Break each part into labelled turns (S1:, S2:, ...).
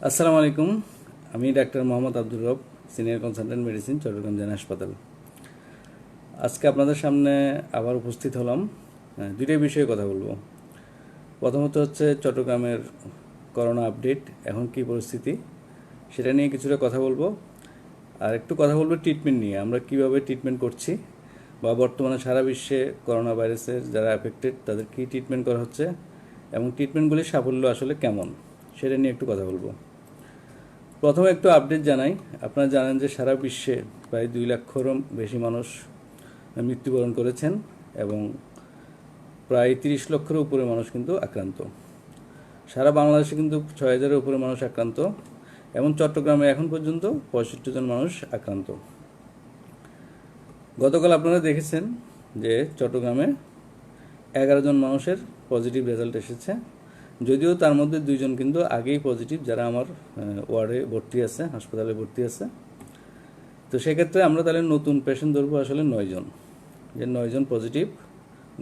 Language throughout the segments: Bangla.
S1: আসসালামু আলাইকুম। আমি ডাক্তার মোহাম্মদ আব্দুর রব, সিনিয়র কনসালটেন্ট মেডিসিন, চট্টগ্রাম জেলা হাসপাতাল। আজকে আপনাদের সামনে আবার উপস্থিত হলাম। দুইটাই বিষয়ে কথা বলবো। প্রথমত হচ্ছে চট্টগ্রামের করোনা আপডেট, এখন কি পরিস্থিতি সেটা নিয়ে কিছুটা কথা বলবো। আর একটু কথা বলবো ট্রিটমেন্ট নিয়ে, আমরা কিভাবে ট্রিটমেন্ট করছি বা বর্তমানে সারা বিশ্বে করোনা ভাইরাসের যারা অ্যাফেক্টেড তাদের কী ট্রিটমেন্ট করা হচ্ছে এবং ট্রিটমেন্টগুলির সাফল্য আসলে কেমন সেটা নিয়ে একটু কথা বলবো। প্রথমে একটু আপডেট জানাই। আপনারা জানেন যে সারা বিশ্বে প্রায় 2 লাখেরও বেশি মানুষ মৃত্যুবরণ করেছেন এবং প্রায় 30 লক্ষের উপরে মানুষ কিন্তু আক্রান্ত। সারা বাংলাদেশে কিন্তু 6,000-এর উপরে মানুষ আক্রান্ত এবং চট্টগ্রামে এখন পর্যন্ত 65 জন মানুষ আক্রান্ত। গতকাল আপনারা দেখেছেন যে চট্টগ্রামে 11 জন মানুষের পজিটিভ রেজাল্ট এসেছে, যদিও তার মধ্যে 2 জন কিন্তু আগেই পজিটিভ, যারা আমার ওয়ার্ডে ভর্তি আছে, হাসপাতালে ভর্তি আছে। তো সেক্ষেত্রে আমরা তাহলে নতুন পেশেন্ট ধরবো আসলে 9 জন, যে 9 জন পজিটিভ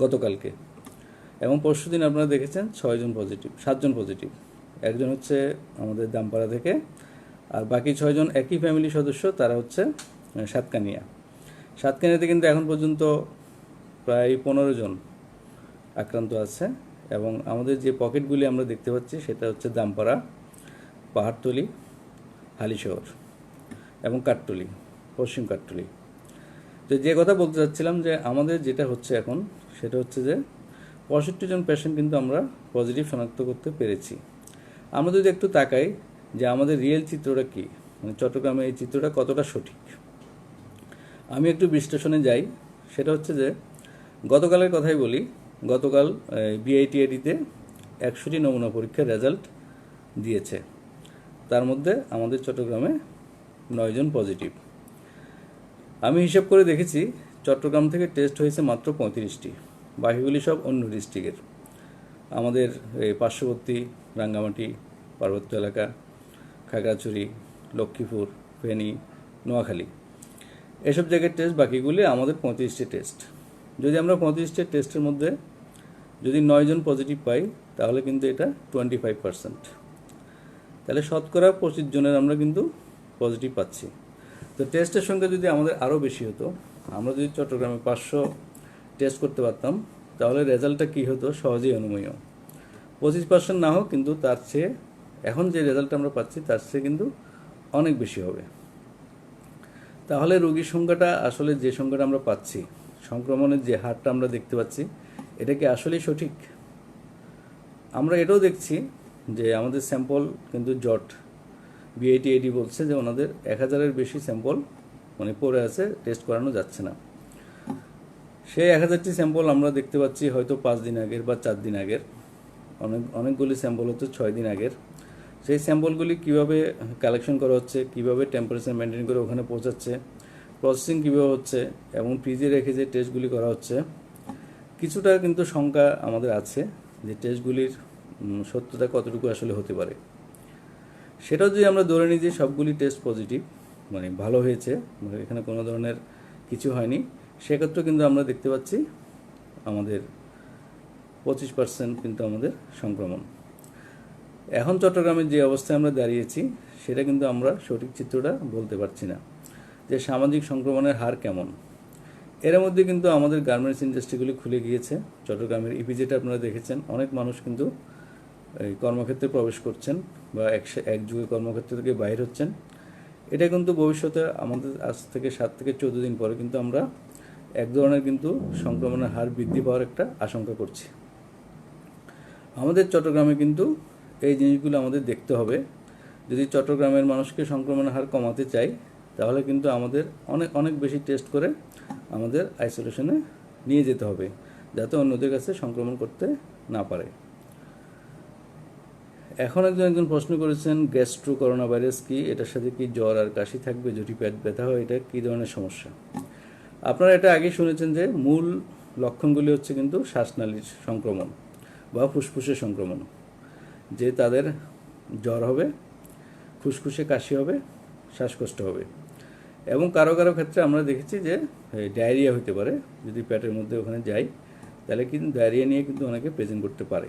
S1: গতকালকে। এবং পরশু দিন আপনারা দেখেছেন 6 জন পজিটিভ, 7 জন পজিটিভ। একজন হচ্ছে আমাদের দামপাড়া থেকে, আর বাকি 6 জন একই ফ্যামিলি সদস্য, তারা হচ্ছে সাতকানিয়া। সাতকানিয়াতে কিন্তু এখন পর্যন্ত প্রায় 15 জন আক্রান্ত আছে এবং আমাদের যে পকেটগুলি আমরা দেখতে পাচ্ছি সেটা হচ্ছে দামপাড়া, পাহাড়তলি, হালিশহর এবং কাঠতলি, পশ্চিম কাঠতলি। তো যে কথা বলতে চাচ্ছিলাম যে আমাদের যেটা হচ্ছে এখন সেটা হচ্ছে যে 65 জন পেশেন্ট কিন্তু আমরা পজিটিভ শনাক্ত করতে পেরেছি। আমরা যদি একটু তাকাই যে আমাদের রিয়েল চিত্রটা কী, মানে চট্টগ্রামে এই চিত্রটা কতটা সঠিক, আমি একটু বিশ্লেষণে যাই। সেটা হচ্ছে যে গতকালের কথাই বলি। গতকাল বিআইটিআইডিতে 100টি নমুনা পরীক্ষার রেজাল্ট দিয়েছে, তার মধ্যে আমাদের চট্টগ্রামে 9 জন পজিটিভ। আমি হিসাব করে দেখেছি চট্টগ্রাম থেকে টেস্ট হয়েছে মাত্র 35টি, বাকিগুলি সব অন্য ডিস্ট্রিক্টের। আমাদের পার্শ্ববর্তী রাঙ্গামাটি, পার্বত্য এলাকা, খাগড়াছড়ি, লক্ষ্মীপুর, ফেনী, নোয়াখালী, এসব জায়গার টেস্ট, বাকিগুলি আমাদের 35টি টেস্ট। যদি আমরা 35টি টেস্টের মধ্যে যদি 9 জন পজিটিভ পাই তাহলে কিন্তু এটা 25%। তাহলে শতকরা 25 জনের আমরা কিন্তু পজিটিভ পাচ্ছি। তো টেস্টের সংখ্যা যদি আমাদের আরও বেশি হতো, আমরা যদি চট্টগ্রামে 500 টেস্ট করতে পারতাম তাহলে রেজাল্টটা কী হতো সহজেই অনুমেয়। 25% না হোক, কিন্তু তার চেয়ে এখন যে রেজাল্টটা আমরা পাচ্ছি তার চেয়ে কিন্তু অনেক বেশি হবে। তাহলে রোগীর সংখ্যাটা আসলে যে সংখ্যাটা আমরা পাচ্ছি, সংক্রমণের যে হারটা আমরা দেখতে পাচ্ছি, এটা কি আসলেই সঠিক? আমরা এটাও দেখছি যে আমাদের স্যাম্পল কিন্তু জট, বিআইটিআইডি বলছে যে ওনাদের 1000-এর বেশি স্যাম্পল মানে পড়ে আছে, টেস্ট করানো যাচ্ছে না। সেই 1000টি স্যাম্পল আমরা দেখতে পাচ্ছি হয়তো 5 দিন আগের বা 4 দিন আগের, অনেকগুলি স্যাম্পল হচ্ছে 6 দিন আগের। সেই স্যাম্পলগুলি কীভাবে কালেকশন করা হচ্ছে, কীভাবে টেম্পারেচার মেনটেন করে ওখানে পৌঁছাচ্ছে, প্রসেসিং কীভাবে হচ্ছে এবং ফ্রিজে রেখে যে টেস্টগুলি করা হচ্ছে, কিছুটা কিন্তু শঙ্কা আমাদের আছে যে টেস্টগুলির সত্যতা কতটুকু আসলে হতে পারে। সেটাও যদি আমরা ধরে নিই যে সবগুলি টেস্ট পজিটিভ, মানে ভালো হয়েছে, মানে এখানে কোনো ধরনের কিছু হয়নি, সেক্ষেত্রে কিন্তু আমরা দেখতে পাচ্ছি আমাদের 25% কিন্তু আমাদের সংক্রমণ। এখন চট্টগ্রামের যে অবস্থায় আমরা দাঁড়িয়েছি সেটা কিন্তু আমরা সঠিক চিত্রটা বলতে পারছি না যে সামাজিক সংক্রমণের হার কেমন। এর মধ্যে কিন্তু আমাদের গার্মেন্টস ইন্ডাস্ট্রিগুলি খুলে গিয়েছে। চট্টগ্রামের ইপিজেটা আপনারা দেখেছেন, অনেক মানুষ কিন্তু এই কর্মক্ষেত্রে প্রবেশ করছেন বা একযুগে কর্মক্ষেত্র থেকে বাইর হচ্ছেন। এটা কিন্তু ভবিষ্যতে আমাদের আজ থেকে 7 থেকে 14 দিন পরে কিন্তু আমরা এক ধরনের কিন্তু সংক্রমণের হার বৃদ্ধি পাওয়ার একটা আশঙ্কা করছি। আমাদের চট্টগ্রামে কিন্তু এই জিনিসগুলো আমাদের দেখতে হবে। যদি চট্টগ্রামের মানুষকে সংক্রমণের হার কমাতে চাই তাহলে কিন্তু আমাদের অনেক অনেক বেশি টেস্ট করে আমাদের আইসোলেশনে নিয়ে যেতে হবে, যাতে অন্যদের কাছে সংক্রমণ করতে না পারে। এখন একজন প্রশ্ন করেছেন গ্যাস্ট্রো করোনা ভাইরাস কি, এটার সাথে কি জ্বর আর কাশি থাকবে, যদি পেট ব্যথা হয় এটা কী ধরনের সমস্যা? আপনারা এটা আগে শুনেছেন যে মূল লক্ষণগুলি হচ্ছে কিন্তু শ্বাসনালীর সংক্রমণ বা ফুসফুসের সংক্রমণ, যে তাদের জ্বর হবে, ফুসফুসে কাশি হবে, শ্বাসকষ্ট হবে এবং কারো কারো ক্ষেত্রে আমরা দেখেছি যে ডায়রিয়া হতে পারে। যদি পেটের মধ্যে ওখানে যাই তাহলে কিন্তু ডায়রিয়া নিয়ে কিন্তু অনেকে প্রেজেন্ট করতে পারে।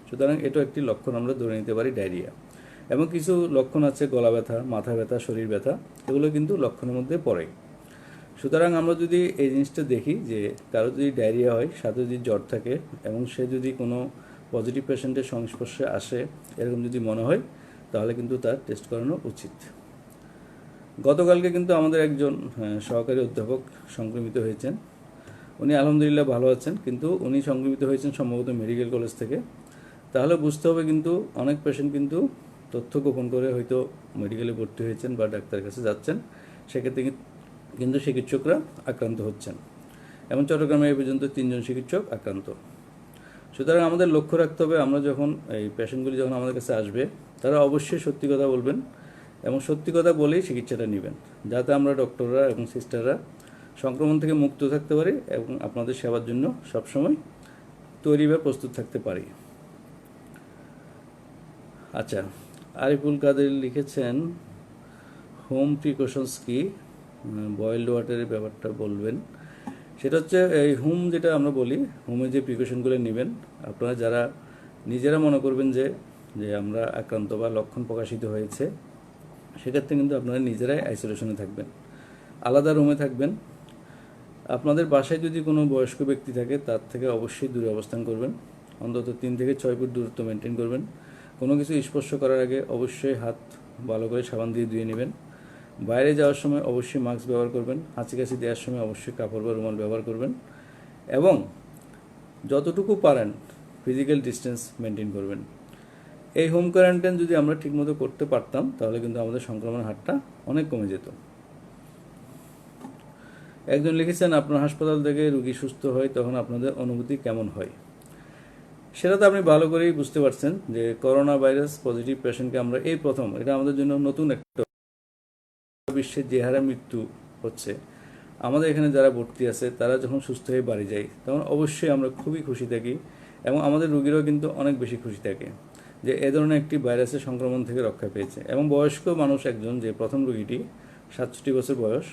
S1: সুতরাং এটাও একটি লক্ষণ আমরা ধরে নিতে পারি ডায়রিয়া। এবং কিছু লক্ষণ আছে গলা ব্যথা, মাথা ব্যথা, শরীর ব্যথা, এগুলো কিন্তু লক্ষণের মধ্যে পড়ে। সুতরাং আমরা যদি এই জিনিসটা দেখি যে কারো যদি ডায়রিয়া হয়, সাথে যদি জ্বর থাকে এবং সে যদি কোনো পজিটিভ পেশেন্টের সংস্পর্শে আসে, এরকম যদি মনে হয়, তাহলে কিন্তু তার টেস্ট করানো উচিত। গতকালকে কিন্তু আমাদের একজন সহকারী অধ্যাপক সংক্রমিত হয়েছেন। উনি আলহামদুলিল্লাহ ভালো আছেন, কিন্তু উনি সংক্রমিত হয়েছেন সম্ভবত মেডিকেল কলেজ থেকে। তাহলে বুঝতে হবে কিন্তু অনেক পেশেন্ট কিন্তু তথ্য গোপন করে হয়তো মেডিকেলে ভর্তি হয়েছেন বা ডাক্তারের কাছে যাচ্ছেন, সেক্ষেত্রে কিন্তু চিকিৎসকরা আক্রান্ত হচ্ছেন। এবং চট্টগ্রামে এই পর্যন্ত 3 জন চিকিৎসক আক্রান্ত। সুতরাং আমাদের লক্ষ্য রাখতে হবে, আমরা যখন এই পেশেন্টগুলি যখন আমাদের কাছে আসবে, তারা অবশ্যই সত্যি কথা বলবেন এবং সত্যি কথা বলেই চিকিৎসাটা নেবেন, যাতে আমরা ডক্টররা এবং সিস্টাররা সংক্রমণ থেকে মুক্ত থাকতে পারি এবং আপনাদের সেবার জন্য সবসময় তৈরি বা প্রস্তুত থাকতে পারি। আচ্ছা, আরিফুল কাদের লিখেছেন হোম প্রিকশনস কি, বয়েলড ওয়াটারের ব্যাপারটা বলবেন। সেটা হচ্ছে এই হোম যেটা আমরা বলি, হোমে যে প্রিকশনগুলো নেবেন, আপনারা যারা নিজেরা মনে করবেন যে আমরা আক্রান্ত বা লক্ষণ প্রকাশিত হয়েছে, সেক্ষেত্রে কিন্তু আপনারা নিজেরাই আইসোলেশনে থাকবেন, আলাদা রুমে থাকবেন। আপনাদের বাসায় যদি কোনো বয়স্ক ব্যক্তি থাকে, তার থেকে অবশ্যই দূরে অবস্থান করবেন, অন্তত 3 থেকে 6 ফুট দূরত্ব মেনটেন করবেন। কোনো কিছু স্পর্শ করার আগে অবশ্যই হাত ভালো করে সাবান দিয়ে ধুয়ে নেবেন। বাইরে যাওয়ার সময় অবশ্যই মাস্ক ব্যবহার করবেন। হাঁচি কাশি দেওয়ার সময় অবশ্যই কাপড় বা রুমাল ব্যবহার করবেন এবং যতটুকু পারেন ফিজিক্যাল ডিস্টেন্স মেনটেন করবেন। এই হোম কোয়ারেন্টাইন যদি আমরা ঠিকমতো করতে পারতাম, তাহলে কিন্তু আমাদের সংক্রমণের হারটা অনেক কমে যেত। একজন লিখেছেন, আপনার হাসপাতাল থেকে রোগী সুস্থ হয় তখন আপনাদের অনুভূতি কেমন হয়? সেটা তো আপনি ভালো করেই বুঝতে পারছেন যে করোনা ভাইরাস পজিটিভ পেশেন্টকে আমরা এই প্রথম, এটা আমাদের জন্য নতুন একটা, বিশ্বের যে হারে মৃত্যু হচ্ছে, আমাদের এখানে যারা ভর্তি আছে তারা যখন সুস্থ হয়ে বাড়ি যায়, তখন অবশ্যই আমরা খুবই খুশি থাকি এবং আমাদের রোগীরাও কিন্তু অনেক বেশি খুশি থাকে যে এ ধরনের একটি ভাইরাসের সংক্রমণ থেকে রক্ষা পেয়েছে। এবং বয়স্ক মানুষ একজন, যে প্রথম রোগীটি 67 বছর বয়স,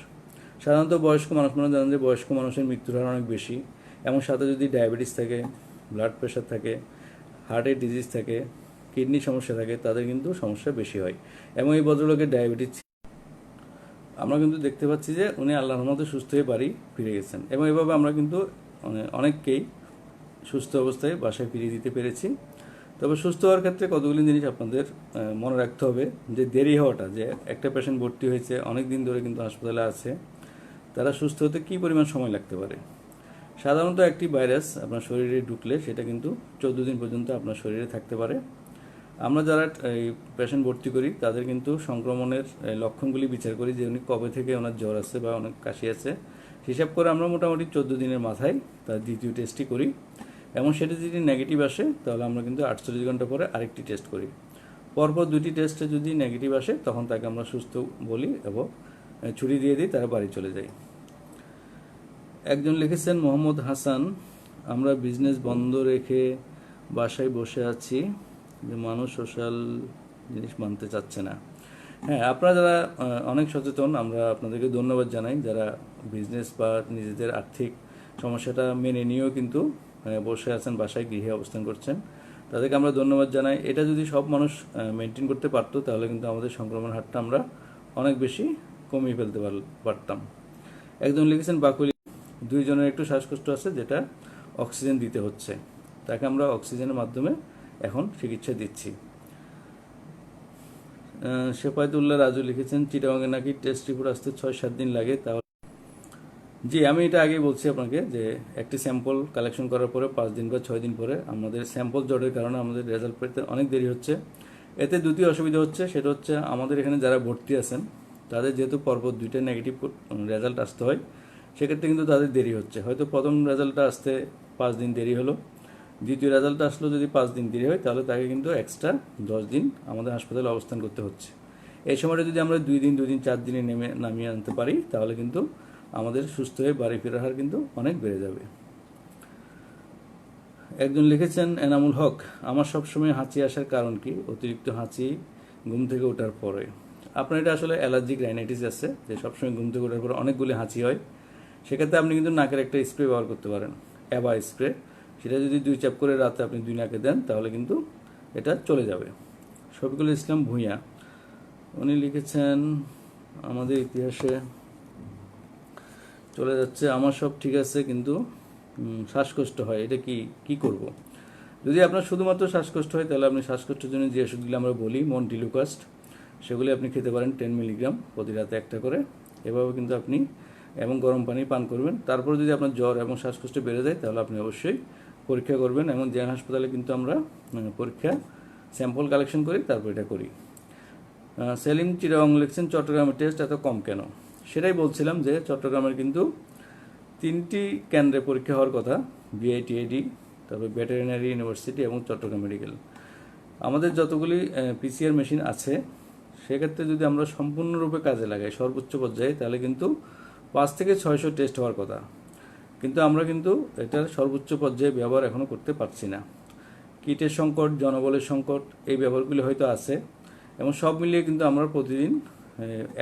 S1: সাধারণত বয়স্ক মানুষ মানে জানেন যে বয়স্ক মানুষের মৃত্যুর হার অনেক বেশি, এবং সাথে যদি ডায়াবেটিস থাকে, ব্লাড প্রেশার থাকে, হার্টের ডিজিজ থাকে, কিডনি সমস্যা থাকে, তাদের কিন্তু সমস্যা বেশি হয়। এবং এই ভদ্রলোকের ডায়াবেটিস, আমরা কিন্তু দেখতে পাচ্ছি যে উনি আল্লাহর রহমতে সুস্থ হয়ে বাড়ি ফিরে গেছেন এবং এভাবে আমরা কিন্তু অনেককেই সুস্থ অবস্থায় বাসায় ফিরিয়ে দিতে পেরেছি। তবে সুস্থ হওয়ার ক্ষেত্রে কতগুলি জিনিস আপনাদের মনে রাখতে হবে, যে দেরি হওয়াটা, যে একটা পেশেন্ট ভর্তি হয়েছে অনেক দিন ধরে কিন্তু হাসপাতালে আছে, তারা সুস্থ হতে কী পরিমাণ সময় লাগতে পারে। সাধারণত একটি ভাইরাস আপনার শরীরে ঢুকলে সেটা কিন্তু 14 দিন পর্যন্ত আপনার শরীরে থাকতে পারে। আমরা যারা এই পেশেন্ট ভর্তি করি তাদের কিন্তু সংক্রমণের লক্ষণগুলি বিচার করি, যে উনি কবে থেকে ওনার জ্বর আছে বা অনেক কাশি আছে, হিসাব করে আমরা মোটামুটি 14 দিনের মাথায় তার দ্বিতীয় টেস্টটি করি এবং সেটা যদি নেগেটিভ আসে তাহলে আমরা কিন্তু 48 ঘন্টা পরে আরেকটি টেস্ট করি। পরপর 2টি টেস্টে যদি নেগেটিভ আসে তখন তাকে আমরা সুস্থ বলি এবং ছুটি দিয়ে দিই, তারা বাড়ি চলে যায়। একজন লিখেছেন মোহাম্মদ হাসান, আমরা বিজনেস বন্ধ রেখে বাসায় বসে আছি, যে মানুষ সোশ্যাল জিনিস মানতে চাচ্ছে না। হ্যাঁ, আপনারা যারা অনেক সচেতন, আমরা আপনাদেরকে ধন্যবাদ জানাই, যারা বিজনেস বা নিজেদের আর্থিক সমস্যাটা মেনে নিয়েও কিন্তু বসে আছেন, বাসায় গৃহে অবস্থান করছেন, তাদেরকে আমরা ধন্যবাদ জানাই। এটা যদি সব মানুষ মেনটেন করতে পারতো, তাহলে কিন্তু আমাদের সংক্রমণ হারটা আমরা অনেক বেশি কমিয়ে ফেলতে পারতাম। একজন লিখেছেন বাকুলি, 2 জনের একটু শ্বাসকষ্ট আছে, যেটা অক্সিজেন দিতে হচ্ছে, তাকে আমরা অক্সিজেনের মাধ্যমে এখন চিকিৎসা দিচ্ছি। শেফায়েতুল্লাহ রাজু লিখেছেন, চিটাগাংয়ে নাকি টেস্ট রিপোর্ট আসতে 6-7 দিন লাগে। তাহলে জি, আমি এটা আগেই বলছি আপনাকে যে একটি স্যাম্পল কালেকশন করার পরে 5 দিন বা 6 দিন পরে আমাদের স্যাম্পল জটের কারণে আমাদের রেজাল্ট পেতে অনেক দেরি হচ্ছে। এতে 2টি অসুবিধা হচ্ছে, সেটা হচ্ছে আমাদের এখানে যারা ভর্তি আছেন তাদের যেহেতু পরপর 2টা নেগেটিভ রেজাল্ট আসতে হয়, সেক্ষেত্রে কিন্তু তাদের দেরি হচ্ছে। হয়তো প্রথম রেজাল্টটা আসতে 5 দিন দেরি হলো, দ্বিতীয় রেজাল্টটা আসলো যদি 5 দিন দেরি হয়, তাহলে তাকে কিন্তু এক্সট্রা 10 দিন আমাদের হাসপাতালে অবস্থান করতে হচ্ছে। এই সময়টা যদি আমরা 2 দিন 4 দিনে নামিয়ে আনতে পারি, তাহলে কিন্তু আমাদের সুস্থ হয়ে বাড়ি ফেরার হার কিন্তু অনেক বেড়ে যাবে। একজন লিখেছেন এনামুল হক, আমার সবসময় হাঁচি আসার কারণ কি? অতিরিক্ত হাঁচি ঘুম থেকে ওঠার পরে। আপনার এটা আসলে অ্যালার্জিক রাইনাইটিস আছে, যে সবসময় ঘুম থেকে ওঠার পরে অনেকগুলি হাঁচি হয়। সেক্ষেত্রে আপনি কিন্তু নাকের একটা স্প্রে ব্যবহার করতে পারেন, অ্যাবা স্প্রে। সেটা যদি 2 চাপ করে রাতে আপনি 2 নাকে দেন, তাহলে কিন্তু এটা চলে যাবে। শফিকুল ইসলাম ভূঁইয়া, উনি লিখেছেন আমাদের ইতিহাসে চলে যাচ্ছে, আমার সব ঠিক আছে কিন্তু শ্বাসকষ্ট হয়, এটা কি করব? যদি আপনার শুধুমাত্র শ্বাসকষ্ট হয় তাহলে আপনি শ্বাসকষ্টের জন্য যে ওষুধগুলি আমরা বলি মন্টিলুকাস্ট, সেগুলি আপনি খেতে পারেন 10 মিলিগ্রাম প্রতি রাতে একটা করে। এভাবে কিন্তু আপনি এবং গরম পানি পান করবেন। তারপর যদি আপনার জ্বর এবং শ্বাসকষ্ট বেড়ে যায় তাহলে আপনি অবশ্যই পরীক্ষা করবেন। এবং জেন হাসপাতালে কিন্তু আমরা পরীক্ষা স্যাম্পল কালেকশন করি, তারপর এটা করি। সেলিম চিরাং লিখছেন চট্টগ্রামের টেস্ট এত কম কেন? সেটাই বলছিলাম যে চট্টগ্রামের কিন্তু 3টি কেন্দ্রে পরীক্ষা হওয়ার কথা, বিআইটিআইডি, তারপর ভেটেরিনারি ইউনিভার্সিটি এবং চট্টগ্রাম মেডিকেল। আমাদের যতগুলি পিসিআর মেশিন আছে সেক্ষেত্রে যদি আমরা সম্পূর্ণরূপে কাজে লাগাই সর্বোচ্চ পর্যায়ে তাহলে কিন্তু 5 থেকে 600 টেস্ট হওয়ার কথা, কিন্তু আমরা কিন্তু এটার সর্বোচ্চ পর্যায়ে ব্যবহার এখনও করতে পারছি না। কিটের সংকট, জনবলের সংকট, এই ব্যবহারগুলি হয়তো আছে এবং সব মিলিয়ে কিন্তু আমরা প্রতিদিন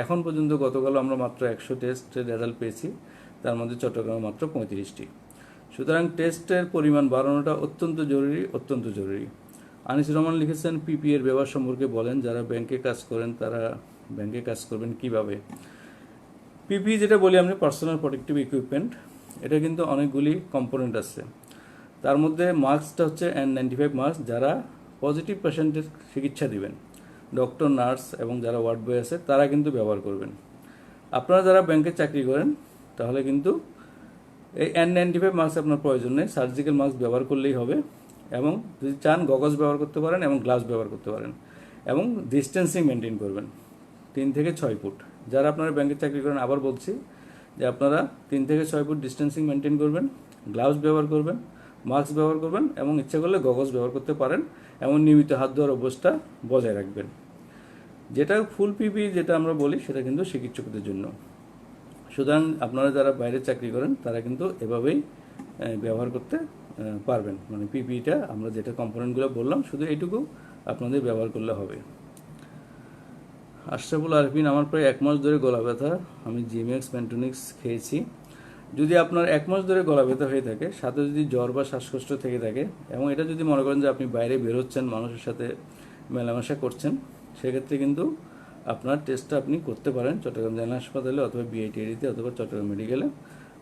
S1: এখন পর্যন্ত গতকালও আমরা মাত্র 100 টেস্টের রেজাল্ট পেয়েছি, তার মধ্যে চট্টগ্রামে মাত্র 35টি। সুতরাং টেস্টের পরিমাণ বাড়ানোটা অত্যন্ত জরুরি। আনিসুর রহমান লিখেছেন পিপি এর ব্যবহার সম্পর্কে বলেন, যারা ব্যাংকে কাজ করেন তারা ব্যাংকে কাজ করবেন কিভাবে? পিপি যেটা বলি আমরা পার্সোনাল প্রোটেক্টিভ ইকুইপমেন্ট, এটা কিন্তু অনেকগুলি কম্পোনেন্ট আছে। তার মধ্যে মাস্কটা হচ্ছে N95 মাস্ক, যারা পজিটিভ পেশেন্টের চিকিৎসা দিবেন, ডক্টর, নার্স এবং যারা ওয়ার্ড বয় আছে তারা কিন্তু ব্যবহার করবেন। আপনারা যারা ব্যাংকে চাকরি করেন তাহলে কিন্তু এই N95 মাস্ক আপনার প্রয়োজন নেই, সার্জিক্যাল মাস্ক ব্যবহার করলেই হবে। এবং যদি চান গগলস ব্যবহার করতে পারেন এবং গ্লাভস ব্যবহার করতে পারেন এবং ডিস্টেন্সিং মেনটেন করবেন 3 থেকে 6 ফুট। যারা আপনারা ব্যাংকে চাকরি করেন আবার বলছি যে আপনারা 3 থেকে 6 ফুট ডিস্টেন্সিং মেনটেন করবেন, গ্লাভস ব্যবহার করবেন, মাস্ক ব্যবহার করবেন এবং ইচ্ছা করলে গগলস ব্যবহার করতে পারেন এবং নিয়মিত হাত ধোয়ার অভ্যাসটা বজায় রাখবেন। যেটা ফুল পিপি যেটা আমরা বলি সেটা কিন্তু চিকিৎসকদের জন্য। সুতরাং আপনারা যারা বাইরে চাকরি করেন তারা কিন্তু এভাবেই ব্যবহার করতে পারবেন। মানে পিপিটা আমরা যেটা কম্পোনেন্টগুলো বললাম শুধু এইটুকু আপনাদের ব্যবহার করলে হবে। আশরাফুল আরফিন, আমার প্রায় 1 মাস ধরে গলা ব্যথা, আমি জিমেক্স পেন্টোনিক্স খেয়েছি। যদি আপনার 1 মাস ধরে গলা ব্যথা হয়ে থাকে, সাথে যদি জ্বর বা শ্বাসকষ্ট থেকে থাকে এবং এটা যদি মনে করেন যে আপনি বাইরে বেরোচ্ছেন, মানুষের সাথে মেলামেশা করছেন, সেক্ষেত্রে কিন্তু আপনার টেস্টটা আপনি করতে পারেন চট্টগ্রাম জেনারেল হাসপাতালে অথবা বিআইটিআইডিতে অথবা চট্টগ্রাম মেডিকেলে।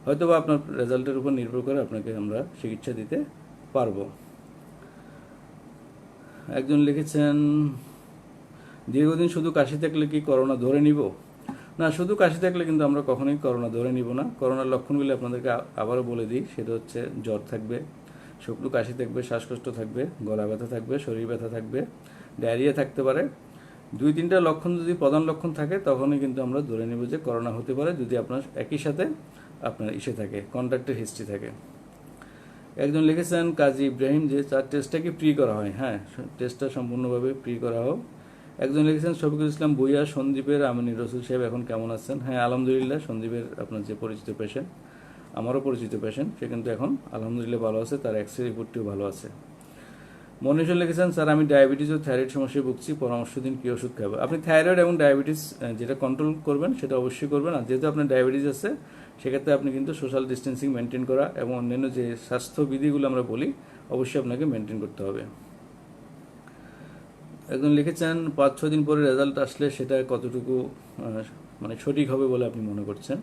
S1: হয়তো বা আপনার রেজাল্টের উপর নির্ভর করে আপনাকে আমরা চিকিৎসা দিতে পারবো। একজন লিখেছেন দীর্ঘদিন শুধু কাশি থাকলে কি করোনা ধরে নিব? না, শুধু কাশি থাকলে কিন্তু আমরা কখনোই করোনা ধরে নিব না। করোনার লক্ষণগুলি আপনাদেরকে আবারও বলে দিই, সেটা হচ্ছে জ্বর থাকবে, শুকনো কাশি থাকবে, শ্বাসকষ্ট থাকবে, গলা ব্যথা থাকবে, শরীর ব্যথা থাকবে, ডায়রিয়া থাকতে পারে। 2-3টা লক্ষণ যদি প্রধান লক্ষণ থাকে তখনই কিন্তু আমরা ধরে নেব যে করোনা হতে পারে, যদি আপনার একই সাথে আপনার থাকে, কন্ট্যাক্টের হিস্ট্রি থাকে। একজন লিখেছেন কাজী ইব্রাহিম যে টেস্টটা কি প্রি করা হয়? হ্যাঁ, টেস্টটা সম্পূর্ণভাবে প্রি করা হোক। একজন লিখেছেন শফিকুল ইসলাম ভূঁইয়া, সন্দীপের আমিনী রসুল সাহেব এখন কেমন আছেন? হ্যাঁ, আলহামদুলিল্লাহ। সন্দীপের আপনার যে পরিচিত পেশেন্ট, আমারও পরিচিত পেশেন্ট, সে কিন্তু এখন আলহামদুলিল্লাহ ভালো আছে, তার এক্স রে রিপোর্টটিও ভালো আছে। মনীষুল লিখেছেন স্যার আমি ডায়াবেটিস ও থাইরয়েড সমস্যায় ভুগছি, পরামর্শ দিন কী ওষুধ খাবো? আপনি থাইরয়েড এবং ডায়াবেটিস যেটা কন্ট্রোল করবেন সেটা অবশ্যই করবেন। আর যেহেতু আপনার ডায়াবেটিস আছে সেক্ষেত্রে আপনি কিন্তু সোশ্যাল ডিস্টেন্সিং মেনটেন করা এবং অন্যান্য যে স্বাস্থ্যবিধিগুলো আমরা বলি অবশ্যই আপনাকে মেনটেন করতে হবে। একজন লিখেছেন 5-6 দিন পরে রেজাল্ট আসলে সেটা কতটুকু মানে সঠিক হবে বলে আপনি মনে করছেন?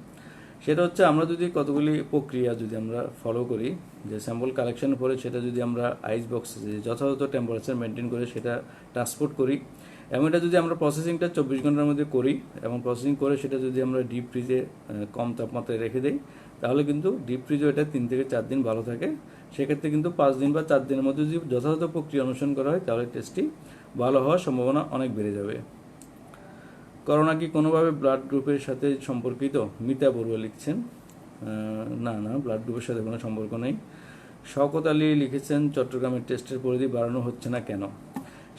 S1: সেটা হচ্ছে আমরা যদি কতগুলি প্রক্রিয়া যদি আমরা ফলো করি, যে স্যাম্পল কালেকশন পরে সেটা যদি আমরা আইস বক্সে যথাযথ টেম্পারেচার মেনটেন করে সেটা ট্রান্সপোর্ট করি এবং এটা যদি আমরা প্রসেসিংটা 24 ঘন্টার মধ্যে করি এবং প্রসেসিং করে সেটা যদি আমরা ডিপ ফ্রিজে কম তাপমাত্রায় রেখে দিই তাহলে কিন্তু ডিপ ফ্রিজও এটা 3 থেকে 4 দিন ভালো থাকে। সেক্ষেত্রে কিন্তু 5 দিন বা 4 দিনের মধ্যে যদি যথাযথ প্রক্রিয়া অনুসরণ করা হয় তাহলে টেস্টটি ভালো হওয়ার সম্ভাবনা অনেক বেড়ে যাবে। করোনা কি কোনোভাবে ব্লাড গ্রুপের সাথে সম্পর্কিত? মিতা বড়ুয়া লিখছেন না, ব্লাড গ্রুপের সাথে কোনো সম্পর্ক নেই। শওকত আলী লিখেছেন চট্টগ্রামের টেস্টের পরিধি বাড়ানো হচ্ছে না কেন?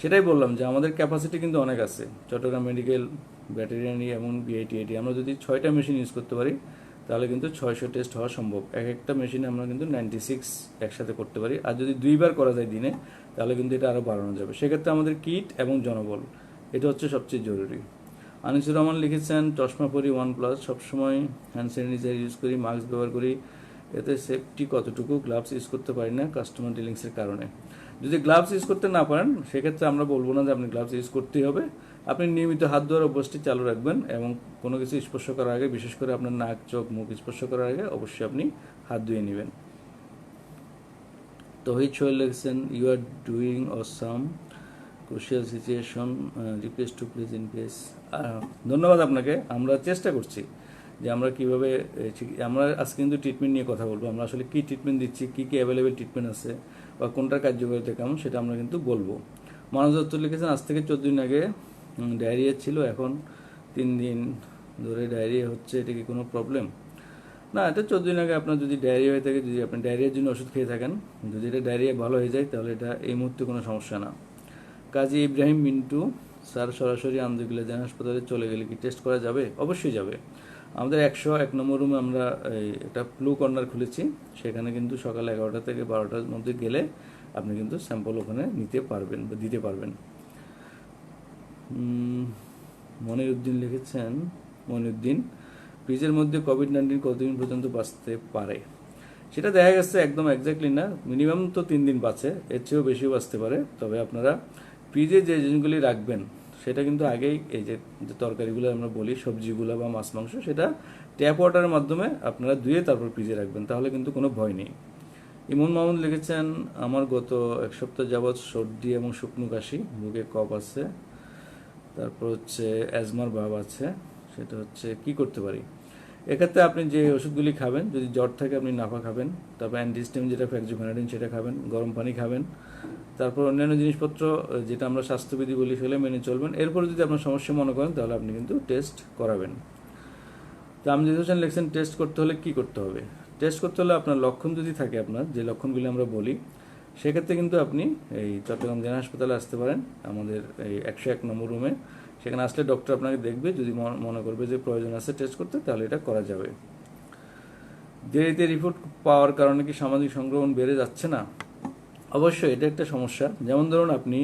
S1: সেটাই বললাম যে আমাদের ক্যাপাসিটি কিন্তু অনেক আছে। চট্টগ্রাম মেডিকেল, ভেটেরিনারি এবং বিআইটিআইটি আমরা যদি 6টা মেশিন ইউজ করতে পারি তাহলে কিন্তু 600 টেস্ট হওয়া সম্ভব। একটা মেশিনে আমরা কিন্তু 96 একসাথে করতে পারি। আর যদি 2বার করা যায় দিনে তাহলে কিন্তু এটা আরও বাড়ানো যাবে। সেক্ষেত্রে আমাদের কিট এবং জনবল এটা হচ্ছে সবচেয়ে জরুরি। আনিসুর রহমান লিখেছেন চশমা পরি OnePlus, সবসময় হ্যান্ড স্যানিটাইজার ইউজ করি, মাস্ক ব্যবহার করি, এতে সেফটি কতটুকু? গ্লাভস ইউজ করতে পারি না কাস্টমার ডিলিংসের কারণে। যদি গ্লাভস ইউজ করতে না পারেন সেক্ষেত্রে আমরা বলবো না যে আপনি গ্লাভস ইউজ করতেই হবে। আপনি নিয়মিত হাত ধোয়ার অভ্যাসটি চালু রাখবেন এবং কোনো কিছু স্পর্শ করার আগে, বিশেষ করে আপনার নাক, চোখ, মুখ স্পর্শ করার আগে অবশ্যই আপনি হাত ধুয়ে নেবেন। তহিদ সোহেল লিখছেন, you are doing awesome, crucial situation, request to please in case. ধন্যবাদ আপনাকে। আমরা চেষ্টা করছি যে আমরা কীভাবে, আমরা আজকে কিন্তু ট্রিটমেন্ট নিয়ে কথা বলবো। আমরা আসলে কী ট্রিটমেন্ট দিচ্ছি, কী কী অ্যাভেলেবেল ট্রিটমেন্ট আছে বা কোনটার কার্যকারিতা কেমন সেটা আমরা কিন্তু বলবো। মানব দত্ত লিখেছেন, আজ থেকে 14 দিন আগে ডায়রিয়া ছিল, এখন 3 দিন ধরে ডায়রিয়া হচ্ছে, এটা কি কোনো প্রবলেম? না, এটা 14 দিন আগে আপনার যদি ডায়রিয়া হয়ে থাকে, যদি আপনি ডায়রিয়ার জন্য ওষুধ খেয়ে থাকেন, যদি এটা ডায়রিয়া ভালো হয়ে যায় তাহলে এটা এই মুহূর্তে কোনো সমস্যা না। কাজী ইব্রাহিম মিন্টু, স্যার সরাসরি আন্দরকিল্লা জেনারেল হাসপাতালে চলে গেলে কি টেস্ট করা যাবে? অবশ্যই যাবে। আমাদের 101 নম্বর রুমে আমরা একটা ফ্লু কর্নার খুলেছি, সেখানে কিন্তু সকাল 11টা থেকে 12টার মধ্যে গেলে আপনি কিন্তু স্যাম্পল ওখানে নিতে পারবেন বা দিতে পারবেন। মনিরুদ্দিন লিখেছেন, মনিরুদ্দিন, ফ্রিজের মধ্যে কোভিড-19 কতদিন পর্যন্ত বাঁচতে পারে? সেটা দেখা গেছে একদম এক্স্যাক্টলি না, মিনিমাম তো 3 দিন বাঁচে, এর চেয়েও বেশিও বাঁচতে পারে। তবে আপনারা ফ্রিজে যে জিনিসগুলি রাখবেন সেটা কিন্তু আগেই, এই যে তরকারিগুলো আমরা বলি, সবজিগুলো বা মাছ মাংস, সেটা ট্যাপ ওয়াটারের মাধ্যমে আপনারা ধুয়ে তারপর ফ্রিজে রাখবেন, তাহলে কিন্তু কোনো ভয় নেই। ইমন মাহমুদ লিখেছেন, আমার গত 1 সপ্তাহ যাবৎ সর্দি এবং শুকনো কাশি, বুকে কফ আছে, তারপর হচ্ছে অ্যাজমার ভাব আছে, সেটা হচ্ছে কি করতে পারি? এক্ষেত্রে আপনি যে ওষুধগুলি খাবেন, যদি জ্বর থাকে আপনি নাফা খাবেন, তারপর অ্যান্টিস্টিম যেটা ফ্যাক্সোফেনাডিন সেটা খাবেন, গরম পানি খাবেন, তারপর অন্যান্য জিনিসপত্র যেটা আমরা স্বাস্থ্যবিধি বলি সেগুলো মেনে চলবেন। এরপর যদি আপনার সমস্যা মনে করেন তাহলে আপনি কিন্তু টেস্ট করাবেন। তো আমজাদ হোসেন লিখছেন, টেস্ট করতে হলে কি করতে হবে? টেস্ট করতে হলে আপনার লক্ষণ যদি থাকে, আপনার যে লক্ষণগুলি আমরা বলি, সেক্ষেত্রে কিন্তু আপনি এই চট্টগ্রাম জেনারেল হাসপাতালে আসতে পারেন, আমাদের এই 101 নম্বর রুমে। সেখানে আসলে ডক্টর আপনাকে দেখবে, যদি মনে করবে যে প্রয়োজন আছে টেস্ট করতে, তাহলে এটা করা যাবে। দেরিতে রিপোর্ট পাওয়ার কারণে কি সামাজিক সংক্রমণ বেড়ে যাচ্ছে না? অবশ্যই এটা একটা সমস্যা। যেমন ধরুন আপনি